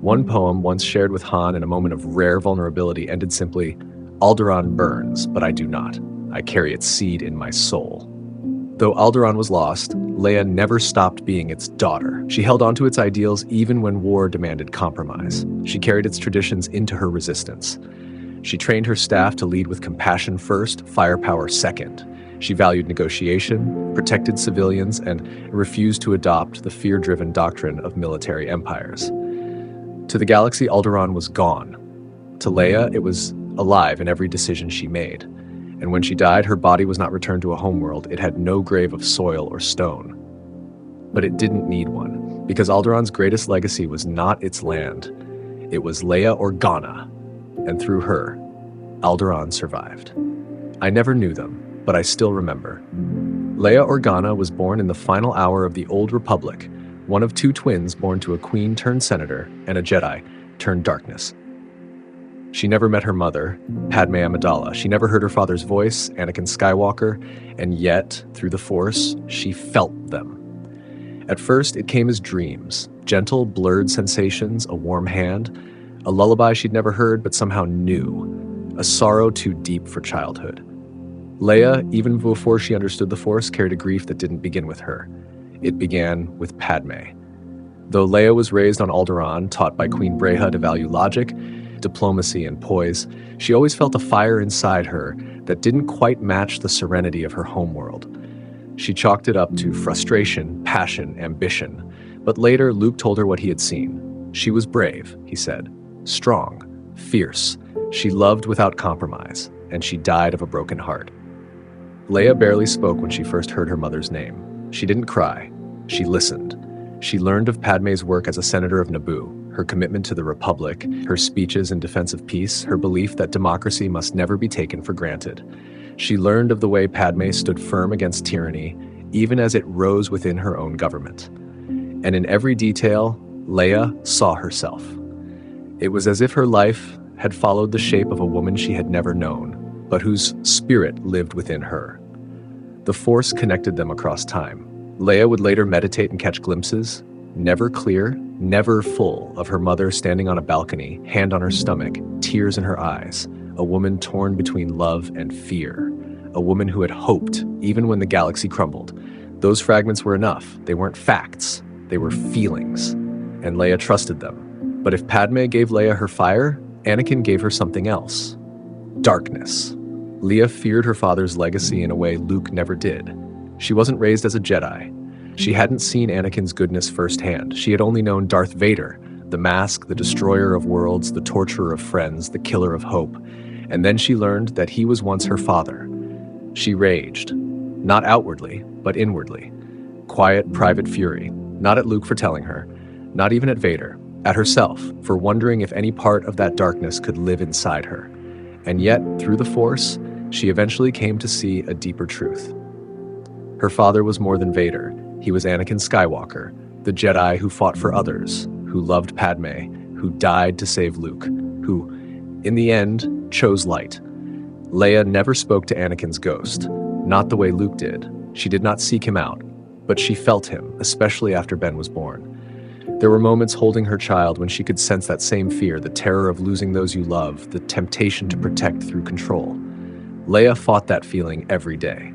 One poem, once shared with Han in a moment of rare vulnerability, ended simply, "Alderaan burns, but I do not. I carry its seed in my soul." Though Alderaan was lost, Leia never stopped being its daughter. She held onto its ideals even when war demanded compromise. She carried its traditions into her resistance. She trained her staff to lead with compassion first, firepower second. She valued negotiation, protected civilians, and refused to adopt the fear-driven doctrine of military empires. To the galaxy, Alderaan was gone. To Leia, it was alive in every decision she made. And when she died, her body was not returned to a homeworld. It had no grave of soil or stone. But it didn't need one, because Alderaan's greatest legacy was not its land. It was Leia Organa, and through her, Alderaan survived. I never knew them, but I still remember. Leia Organa was born in the final hour of the Old Republic, one of two twins born to a queen turned senator and a Jedi turned darkness. She never met her mother, Padme Amidala. She never heard her father's voice, Anakin Skywalker, and yet, through the Force, she felt them. At first, it came as dreams, gentle, blurred sensations, a warm hand, a lullaby she'd never heard but somehow knew, a sorrow too deep for childhood. Leia, even before she understood the Force, carried a grief that didn't begin with her. It began with Padme. Though Leia was raised on Alderaan, taught by Queen Breha to value logic, diplomacy, and poise, she always felt a fire inside her that didn't quite match the serenity of her homeworld. She chalked it up to frustration, passion, ambition. But later, Luke told her what he had seen. She was brave, he said, strong, fierce. She loved without compromise, and she died of a broken heart. Leia barely spoke when she first heard her mother's name. She didn't cry. She listened. She learned of Padme's work as a senator of Naboo, her commitment to the Republic, her speeches in defense of peace, her belief that democracy must never be taken for granted. She learned of the way Padme stood firm against tyranny, even as it rose within her own government. And in every detail, Leia saw herself. It was as if her life had followed the shape of a woman she had never known, but whose spirit lived within her. The Force connected them across time. Leia would later meditate and catch glimpses, never clear, never full, of her mother standing on a balcony, hand on her stomach, tears in her eyes, a woman torn between love and fear, a woman who had hoped even when the galaxy crumbled. Those fragments were enough. They weren't facts. They were feelings. And Leia trusted them. But if Padme gave Leia her fire, Anakin gave her something else. Darkness. Leia feared her father's legacy in a way Luke never did. She wasn't raised as a Jedi. She hadn't seen Anakin's goodness firsthand. She had only known Darth Vader, the mask, the destroyer of worlds, the torturer of friends, the killer of hope. And then she learned that he was once her father. She raged, not outwardly, but inwardly. Quiet, private fury, not at Luke for telling her, not even at Vader, at herself for wondering if any part of that darkness could live inside her. And yet, through the Force, she eventually came to see a deeper truth. Her father was more than Vader. He was Anakin Skywalker, the Jedi who fought for others, who loved Padme, who died to save Luke, who, in the end, chose light. Leia never spoke to Anakin's ghost, not the way Luke did. She did not seek him out, but she felt him, especially after Ben was born. There were moments holding her child when she could sense that same fear, the terror of losing those you love, the temptation to protect through control. Leia fought that feeling every day.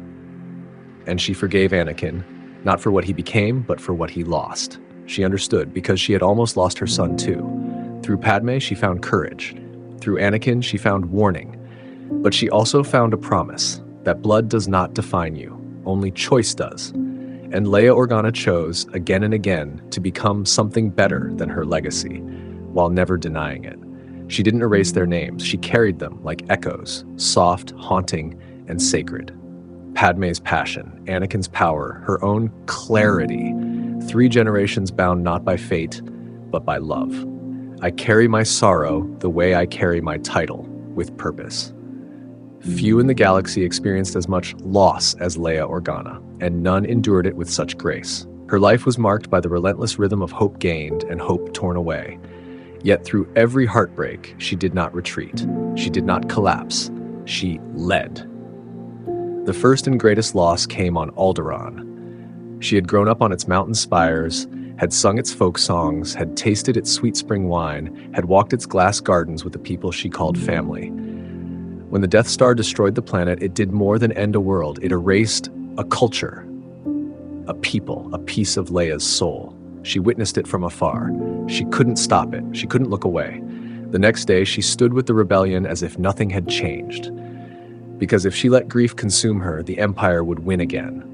And she forgave Anakin, not for what he became, but for what he lost. She understood, because she had almost lost her son too. Through Padme, she found courage. Through Anakin, she found warning. But she also found a promise that blood does not define you, only choice does. And Leia Organa chose, again and again, to become something better than her legacy, while never denying it. She didn't erase their names, she carried them like echoes, soft, haunting, and sacred. Padme's passion, Anakin's power, her own clarity, 3 generations bound not by fate, but by love. I carry my sorrow the way I carry my title, with purpose. Few in the galaxy experienced as much loss as Leia Organa, and none endured it with such grace. Her life was marked by the relentless rhythm of hope gained and hope torn away. Yet through every heartbreak, she did not retreat. She did not collapse. She led. The first and greatest loss came on Alderaan. She had grown up on its mountain spires, had sung its folk songs, had tasted its sweet spring wine, had walked its glass gardens with the people she called family. When the Death Star destroyed the planet, it did more than end a world. It erased a culture, a people, a piece of Leia's soul. She witnessed it from afar. She couldn't stop it. She couldn't look away. The next day, she stood with the rebellion as if nothing had changed. Because if she let grief consume her, the Empire would win again.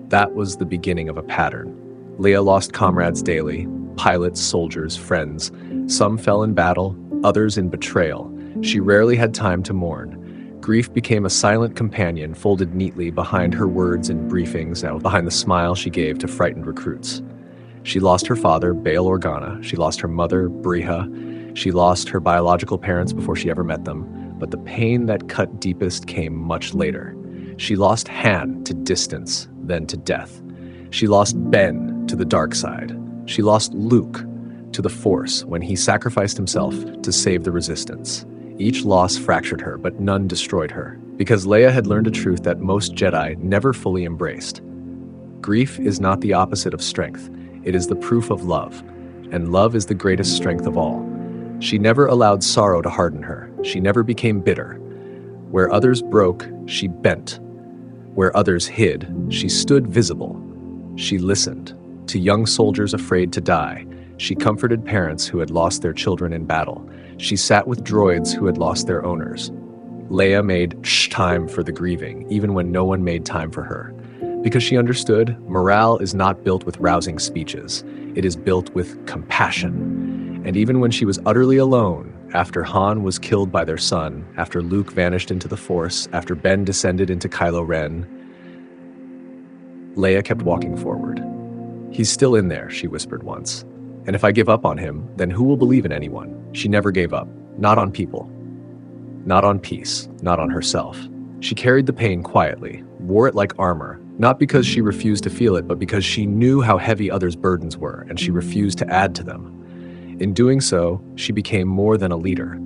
That was the beginning of a pattern. Leia lost comrades daily, pilots, soldiers, friends. Some fell in battle, others in betrayal. She rarely had time to mourn. Grief became a silent companion folded neatly behind her words in briefings, behind the smile she gave to frightened recruits. She lost her father, Bail Organa. She lost her mother, Briha. She lost her biological parents before she ever met them. But the pain that cut deepest came much later. She lost Han to distance, then to death. She lost Ben to the dark side. She lost Luke to the Force when he sacrificed himself to save the Resistance. Each loss fractured her, but none destroyed her, because Leia had learned a truth that most Jedi never fully embraced. Grief is not the opposite of strength. It is the proof of love, and love is the greatest strength of all. She never allowed sorrow to harden her. She never became bitter. Where others broke, she bent. Where others hid, she stood visible. She listened to young soldiers afraid to die. She comforted parents who had lost their children in battle. She sat with droids who had lost their owners. Leia made time for the grieving, even when no one made time for her. Because she understood, morale is not built with rousing speeches. It is built with compassion. And even when she was utterly alone, after Han was killed by their son, after Luke vanished into the Force, after Ben descended into Kylo Ren, Leia kept walking forward. "He's still in there," she whispered once. "And if I give up on him, then who will believe in anyone?" She never gave up. Not on people. Not on peace. Not on herself. She carried the pain quietly, wore it like armor, not because she refused to feel it, but because she knew how heavy others' burdens were, and she refused to add to them. In doing so, she became more than a leader.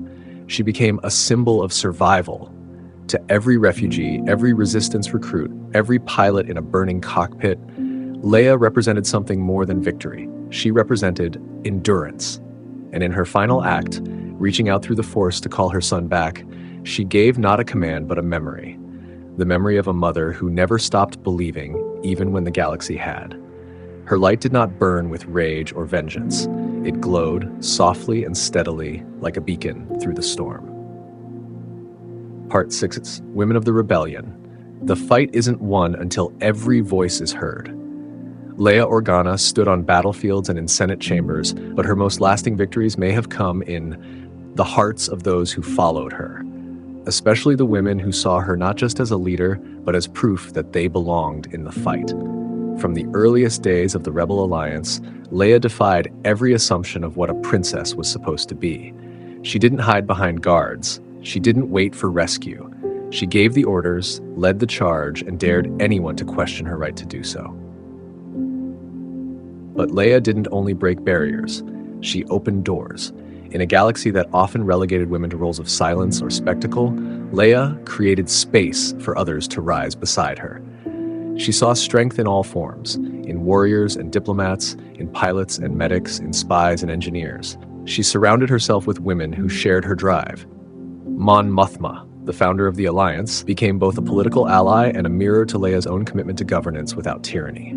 She became a symbol of survival. To every refugee, every resistance recruit, every pilot in a burning cockpit, Leia represented something more than victory. She represented endurance. And in her final act, reaching out through the Force to call her son back, she gave not a command but a memory. The memory of a mother who never stopped believing, even when the galaxy had. Her light did not burn with rage or vengeance. It glowed softly and steadily like a beacon through the storm. Part 6, Women of the Rebellion. The fight isn't won until every voice is heard. Leia Organa stood on battlefields and in Senate chambers, but her most lasting victories may have come in the hearts of those who followed her, especially the women who saw her not just as a leader, but as proof that they belonged in the fight. From the earliest days of the Rebel Alliance, Leia defied every assumption of what a princess was supposed to be. She didn't hide behind guards. She didn't wait for rescue. She gave the orders, led the charge, and dared anyone to question her right to do so. But Leia didn't only break barriers. She opened doors. In a galaxy that often relegated women to roles of silence or spectacle, Leia created space for others to rise beside her. She saw strength in all forms, in warriors and diplomats, in pilots and medics, in spies and engineers. She surrounded herself with women who shared her drive. Mon Mothma, the founder of the Alliance, became both a political ally and a mirror to Leia's own commitment to governance without tyranny.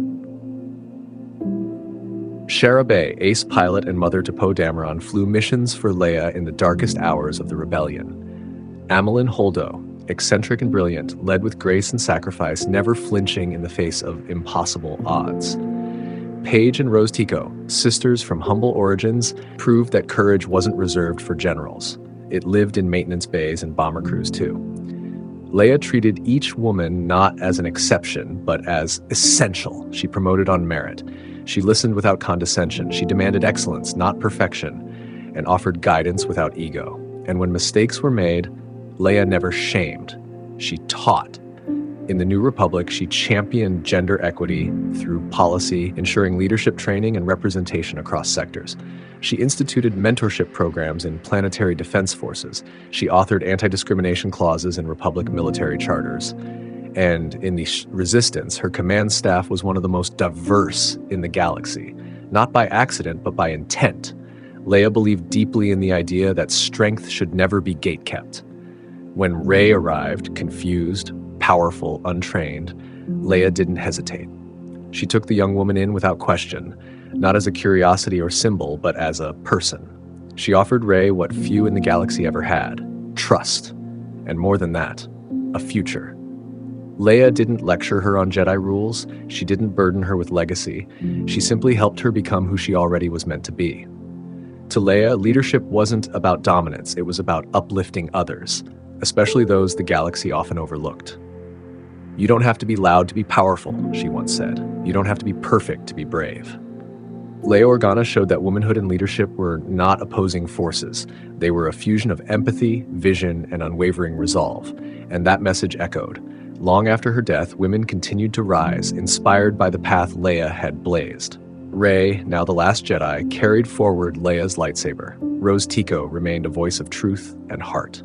Shara Bey, ace pilot and mother to Poe Dameron, flew missions for Leia in the darkest hours of the rebellion. Amelin Holdo, eccentric and brilliant, led with grace and sacrifice, never flinching in the face of impossible odds. Paige and Rose Tico, sisters from humble origins, proved that courage wasn't reserved for generals. It lived in maintenance bays and bomber crews too. Leia treated each woman not as an exception, but as essential. She promoted on merit. She listened without condescension. She demanded excellence, not perfection, and offered guidance without ego. And when mistakes were made, Leia never shamed. She taught. In the New Republic, she championed gender equity through policy, ensuring leadership training and representation across sectors. She instituted mentorship programs in planetary defense forces. She authored anti-discrimination clauses in Republic military charters. And in the Resistance, her command staff was one of the most diverse in the galaxy, not by accident, but by intent. Leia believed deeply in the idea that strength should never be gatekept. When Rey arrived, confused, powerful, untrained, Leia didn't hesitate. She took the young woman in without question, not as a curiosity or symbol, but as a person. She offered Rey what few in the galaxy ever had: trust, and more than that, a future. Leia didn't lecture her on Jedi rules. She didn't burden her with legacy. She simply helped her become who she already was meant to be. To Leia, leadership wasn't about dominance. It was about uplifting others, especially those the galaxy often overlooked. "You don't have to be loud to be powerful," she once said. "You don't have to be perfect to be brave." Leia Organa showed that womanhood and leadership were not opposing forces. They were a fusion of empathy, vision, and unwavering resolve. And that message echoed. Long after her death, women continued to rise, inspired by the path Leia had blazed. Rey, now the last Jedi, carried forward Leia's lightsaber. Rose Tico remained a voice of truth and heart.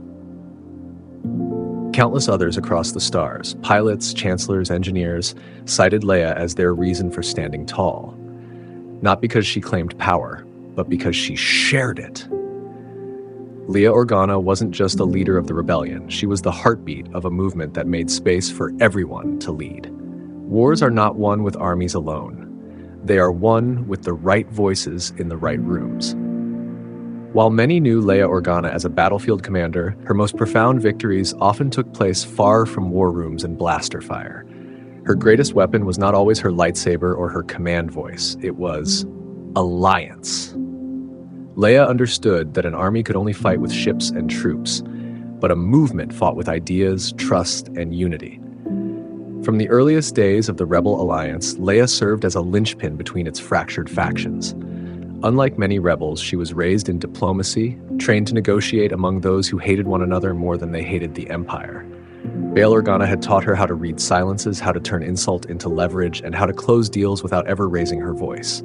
Countless others across the stars, pilots, chancellors, engineers, cited Leia as their reason for standing tall. Not because she claimed power, but because she shared it. Leia Organa wasn't just a leader of the rebellion. She was the heartbeat of a movement that made space for everyone to lead. Wars are not won with armies alone. They are won with the right voices in the right rooms. While many knew Leia Organa as a battlefield commander, her most profound victories often took place far from war rooms and blaster fire. Her greatest weapon was not always her lightsaber or her command voice. It was alliance. Leia understood that an army could only fight with ships and troops, but a movement fought with ideas, trust, and unity. From the earliest days of the Rebel Alliance, Leia served as a linchpin between its fractured factions. Unlike many rebels, she was raised in diplomacy, trained to negotiate among those who hated one another more than they hated the Empire. Bail Organa had taught her how to read silences, how to turn insult into leverage, and how to close deals without ever raising her voice.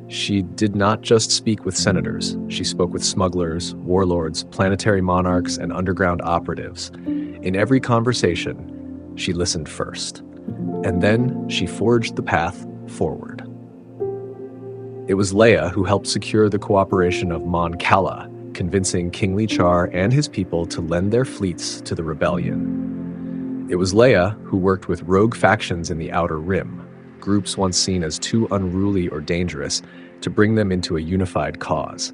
She did not just speak with senators. She spoke with smugglers, warlords, planetary monarchs, and underground operatives. In every conversation, she listened first, and then she forged the path forward. It was Leia who helped secure the cooperation of Mon Cala, convincing King Lichar and his people to lend their fleets to the rebellion. It was Leia who worked with rogue factions in the Outer Rim, groups once seen as too unruly or dangerous, to bring them into a unified cause.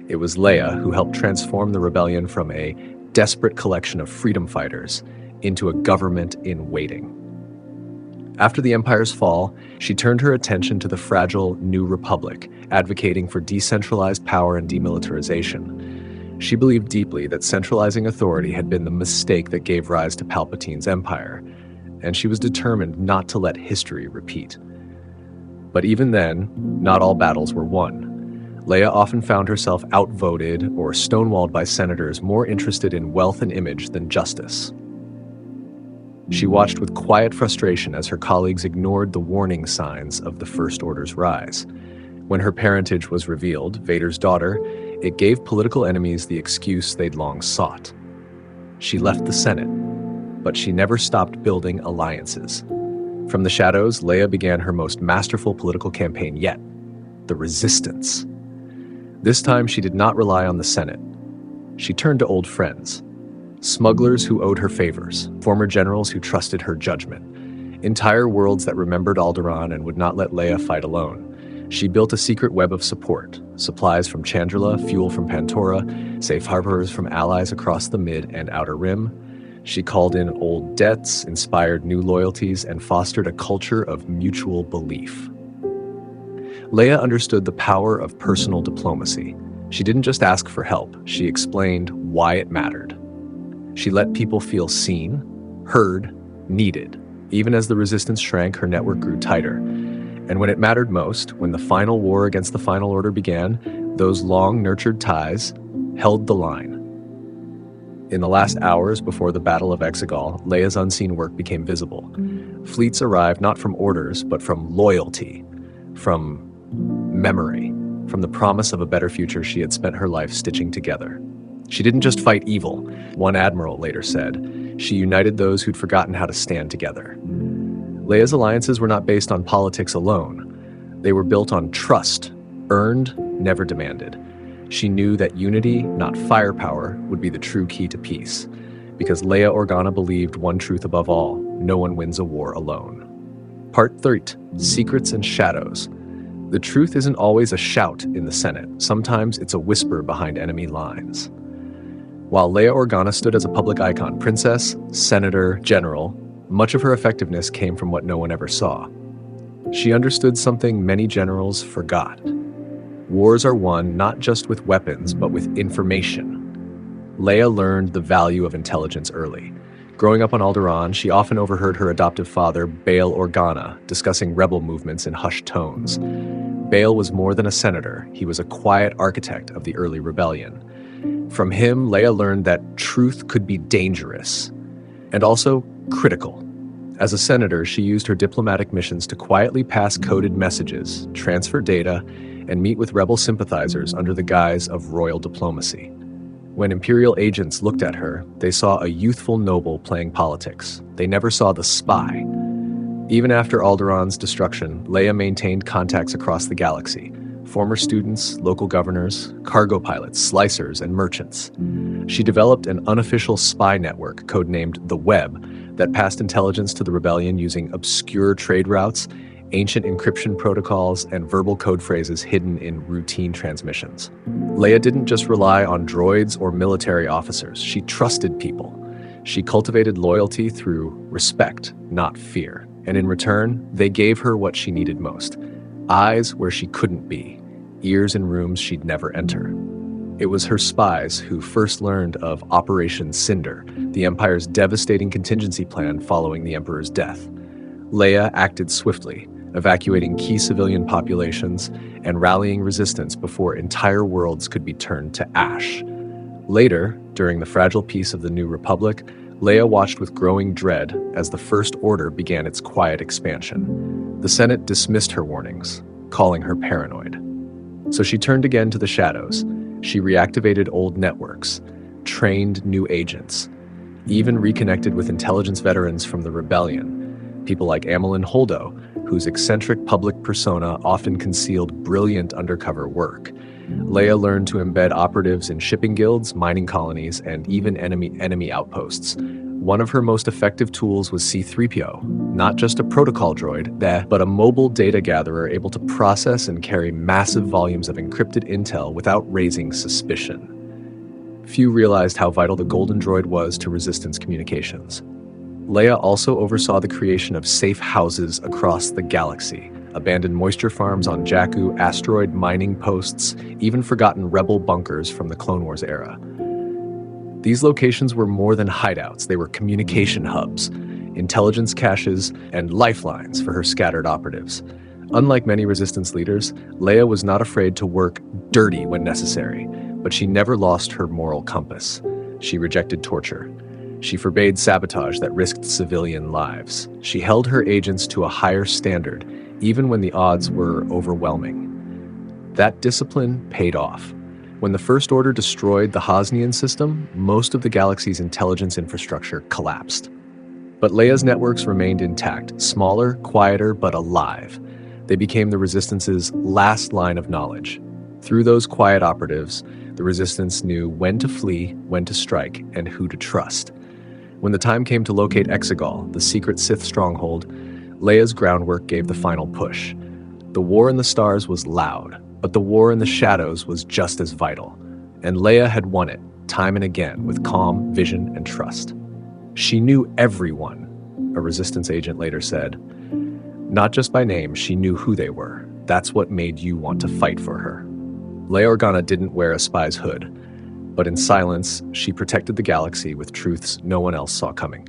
It was Leia who helped transform the rebellion from a desperate collection of freedom fighters into a government in waiting. After the Empire's fall, she turned her attention to the fragile New Republic, advocating for decentralized power and demilitarization. She believed deeply that centralizing authority had been the mistake that gave rise to Palpatine's empire, and she was determined not to let history repeat. But even then, not all battles were won. Leia often found herself outvoted or stonewalled by senators more interested in wealth and image than justice. She watched with quiet frustration as her colleagues ignored the warning signs of the First Order's rise. When her parentage was revealed, Vader's daughter, it gave political enemies the excuse they'd long sought. She left the Senate, but she never stopped building alliances. From the shadows, Leia began her most masterful political campaign yet, the Resistance. This time, she did not rely on the Senate. She turned to old friends. Smugglers who owed her favors, former generals who trusted her judgment, entire worlds that remembered Alderaan and would not let Leia fight alone. She built a secret web of support, supplies from Chandrila, fuel from Pantora, safe harbors from allies across the Mid and Outer Rim. She called in old debts, inspired new loyalties, and fostered a culture of mutual belief. Leia understood the power of personal diplomacy. She didn't just ask for help, she explained why it mattered. She let people feel seen, heard, needed. Even as the resistance shrank, her network grew tighter. And when it mattered most, when the final war against the Final Order began, those long-nurtured ties held the line. In the last hours before the Battle of Exegol, Leia's unseen work became visible. Fleets arrived not from orders, but from loyalty, from memory, from the promise of a better future she had spent her life stitching together. She didn't just fight evil, one admiral later said. She united those who'd forgotten how to stand together. Leia's alliances were not based on politics alone. They were built on trust, earned, never demanded. She knew that unity, not firepower, would be the true key to peace. Because Leia Organa believed one truth above all: no one wins a war alone. Part 3: Secrets and Shadows. The truth isn't always a shout in the Senate. Sometimes it's a whisper behind enemy lines. While Leia Organa stood as a public icon, princess, senator, general, much of her effectiveness came from what no one ever saw. She understood something many generals forgot. Wars are won not just with weapons, but with information. Leia learned the value of intelligence early. Growing up on Alderaan, she often overheard her adoptive father, Bail Organa, discussing rebel movements in hushed tones. Bail was more than a senator. He was a quiet architect of the early rebellion. From him, Leia learned that truth could be dangerous, and also critical. As a senator, she used her diplomatic missions to quietly pass coded messages, transfer data, and meet with rebel sympathizers under the guise of royal diplomacy. When Imperial agents looked at her, they saw a youthful noble playing politics. They never saw the spy. Even after Alderaan's destruction, Leia maintained contacts across the galaxy. Former students, local governors, cargo pilots, slicers, and merchants. She developed an unofficial spy network, codenamed the Web, that passed intelligence to the rebellion using obscure trade routes, ancient encryption protocols, and verbal code phrases hidden in routine transmissions. Leia didn't just rely on droids or military officers. She trusted people. She cultivated loyalty through respect, not fear. And in return, they gave her what she needed most: eyes where she couldn't be, ears in rooms she'd never enter. It was her spies who first learned of Operation Cinder, the Empire's devastating contingency plan following the Emperor's death. Leia acted swiftly, evacuating key civilian populations and rallying resistance before entire worlds could be turned to ash. Later, during the fragile peace of the New Republic, Leia watched with growing dread as the First Order began its quiet expansion. The Senate dismissed her warnings, calling her paranoid. So she turned again to the shadows. She reactivated old networks, trained new agents, even reconnected with intelligence veterans from the rebellion, people like Amilyn Holdo, whose eccentric public persona often concealed brilliant undercover work. Leia learned to embed operatives in shipping guilds, mining colonies, and even enemy outposts. One of her most effective tools was C-3PO, not just a protocol droid, but a mobile data gatherer able to process and carry massive volumes of encrypted intel without raising suspicion. Few realized how vital the Golden Droid was to Resistance communications. Leia also oversaw the creation of safe houses across the galaxy, abandoned moisture farms on Jakku, asteroid mining posts, even forgotten rebel bunkers from the Clone Wars era. These locations were more than hideouts. They were communication hubs, intelligence caches, and lifelines for her scattered operatives. Unlike many Resistance leaders, Leia was not afraid to work dirty when necessary, but she never lost her moral compass. She rejected torture. She forbade sabotage that risked civilian lives. She held her agents to a higher standard, even when the odds were overwhelming. That discipline paid off. When the First Order destroyed the Hosnian system, most of the galaxy's intelligence infrastructure collapsed. But Leia's networks remained intact, smaller, quieter, but alive. They became the Resistance's last line of knowledge. Through those quiet operatives, the Resistance knew when to flee, when to strike, and who to trust. When the time came to locate Exegol, the secret Sith stronghold, Leia's groundwork gave the final push. The war in the stars was loud, but the war in the shadows was just as vital. And Leia had won it, time and again, with calm, vision, and trust. She knew everyone, a Resistance agent later said. Not just by name, she knew who they were. That's what made you want to fight for her. Leia Organa didn't wear a spy's hood, but in silence, she protected the galaxy with truths no one else saw coming.